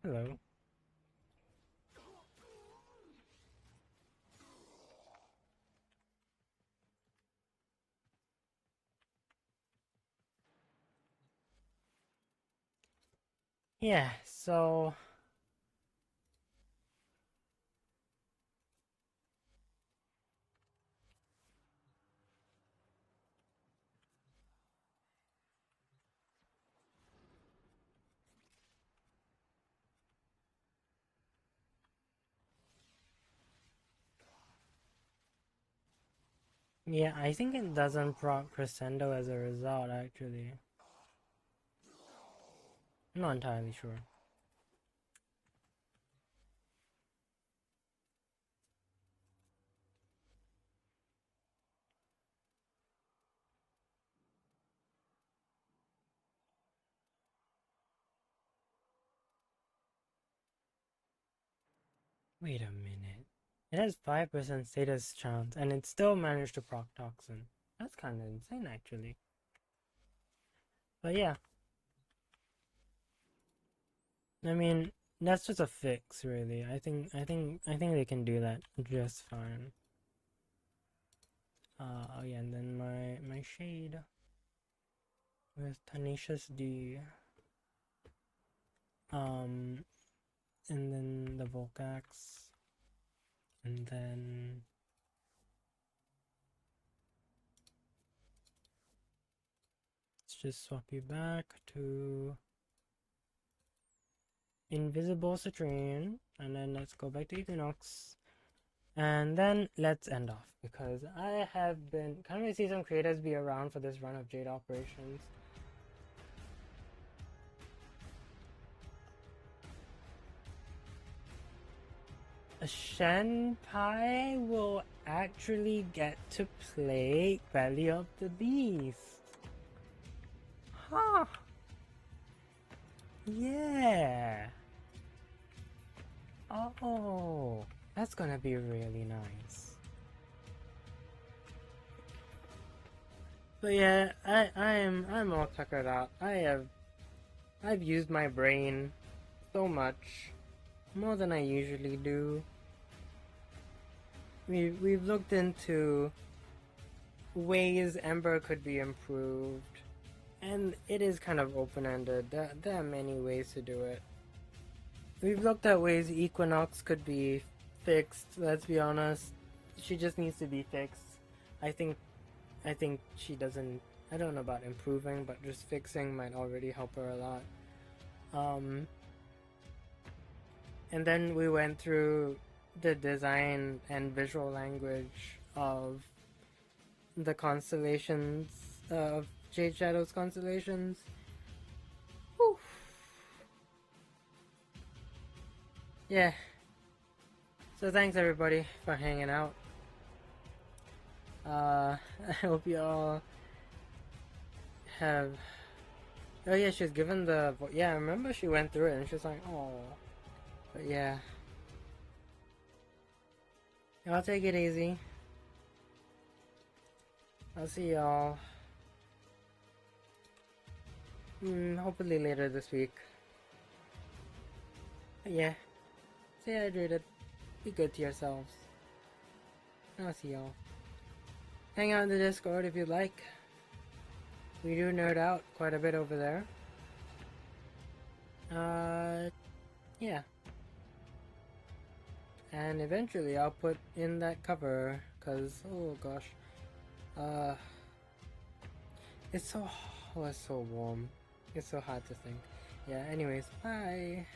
Hello. Yeah, so Yeah, I think it doesn't proc Crescendo as a result, actually. I'm not entirely sure. Wait a minute. It has 5% status chance, and it still managed to proc Toxin. That's kind of insane, actually. But yeah. I mean, that's just a fix, really. I think they can do that just fine. Oh yeah, and then my shade with Tenacious D. And then the Volcax, and then let's just swap you back to Invisible Citrine, and then let's go back to Equinox, and then let's end off because I have been kind of see some creators be around for this run of Jade operations. Shenpai will actually get to play Belly of the Beast. Huh. Yeah. Oh, that's gonna be really nice. But yeah, I'm all tuckered out. I've used my brain so much, more than I usually do. We've looked into ways Ember could be improved, and it is kind of open-ended. There are many ways to do it. We've looked at ways Equinox could be fixed, let's be honest. She just needs to be fixed. I think she doesn't, I don't know about improving, but just fixing might already help her a lot. And then we went through the design and visual language of the constellations, of Jade Shadow's constellations. Whew. Yeah. So thanks everybody for hanging out. I hope you all have... Oh yeah, she's given the... Yeah, I remember she went through it and she's like, oh. But yeah. Y'all take it easy. I'll see y'all hopefully later this week. But yeah. Stay hydrated. Be good to yourselves. I'll see y'all. Hang out in the Discord if you'd like. We do nerd out quite a bit over there. Yeah. And eventually I'll put in that cover, cause oh gosh. It's so warm. It's so hard to think. Yeah, anyways, bye.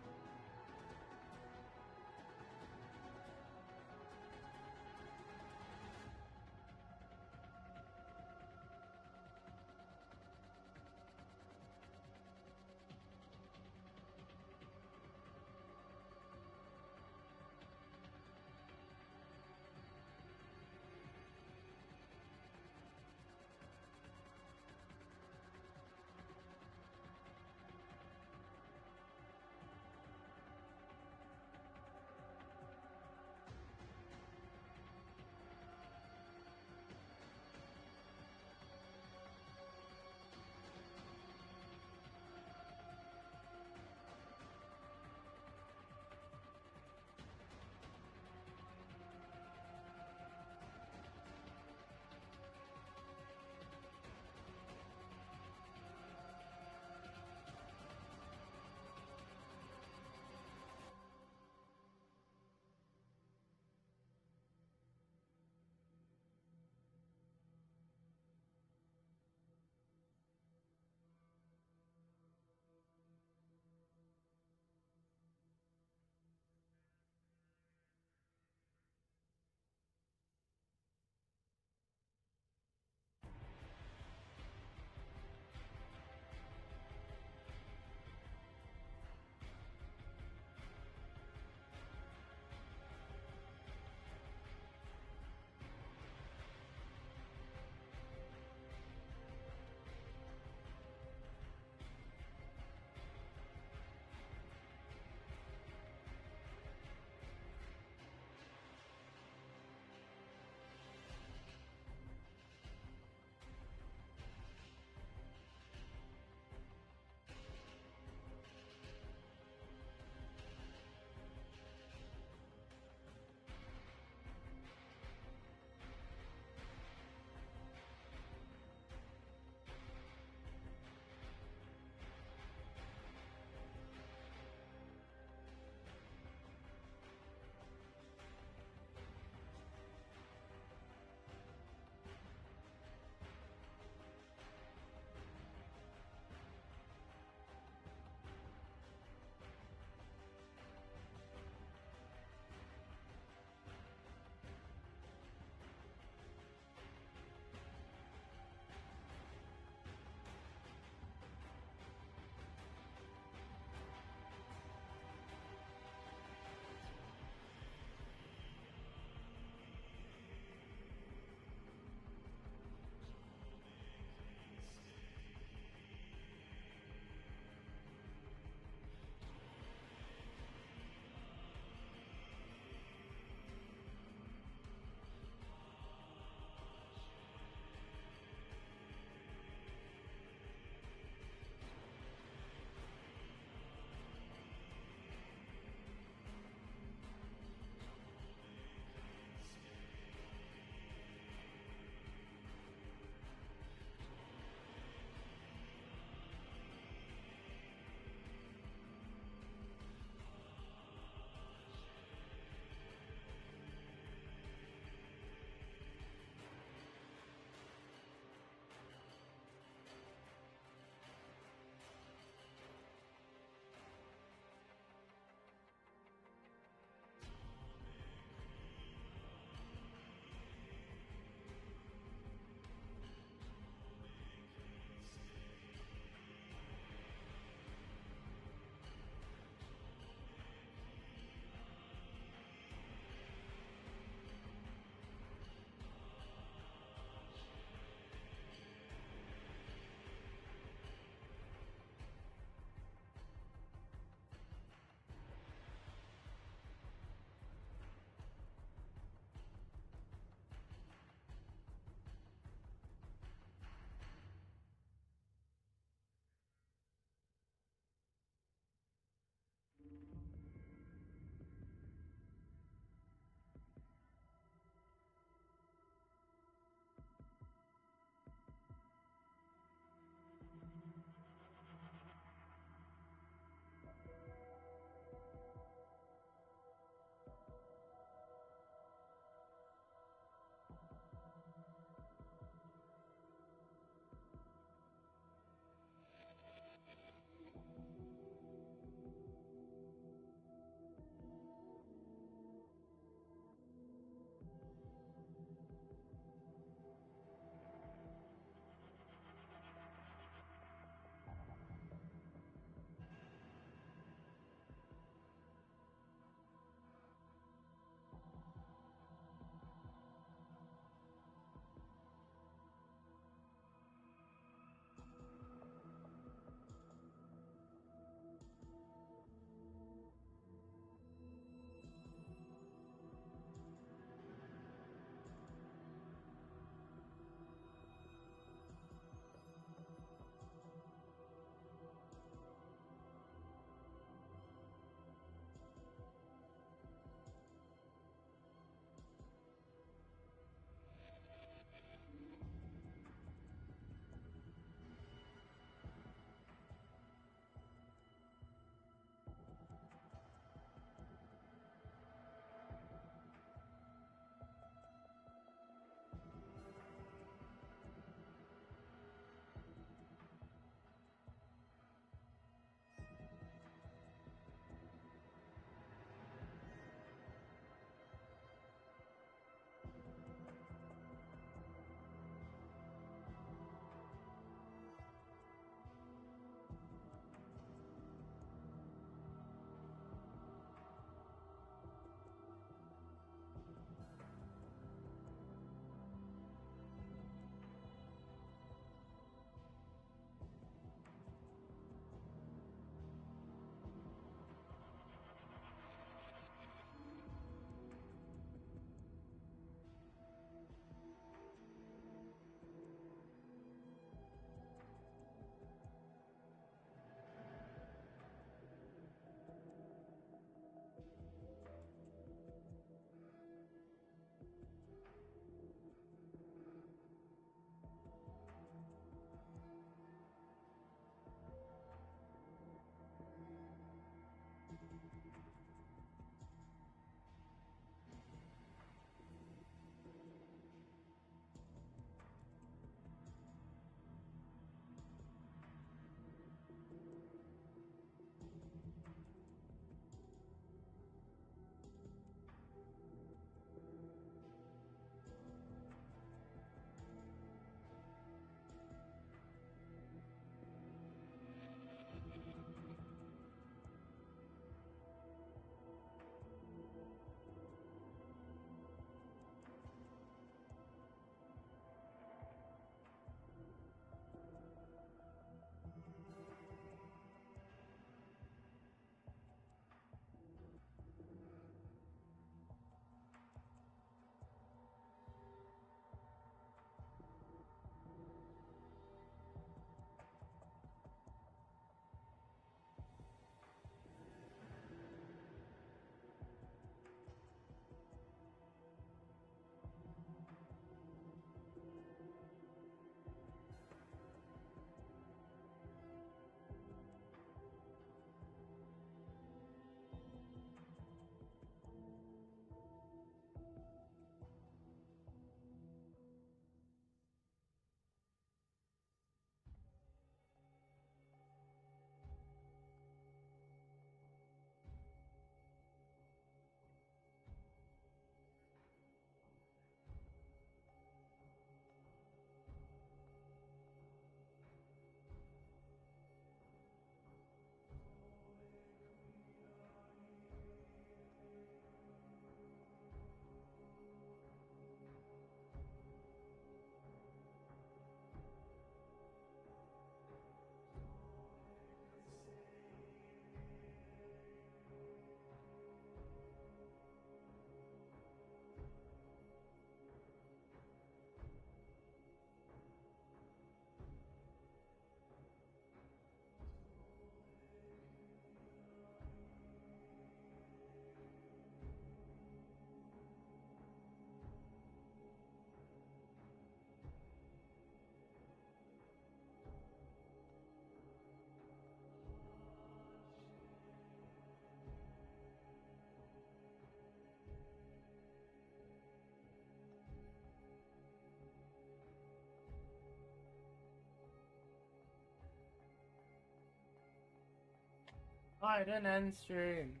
I didn't end stream.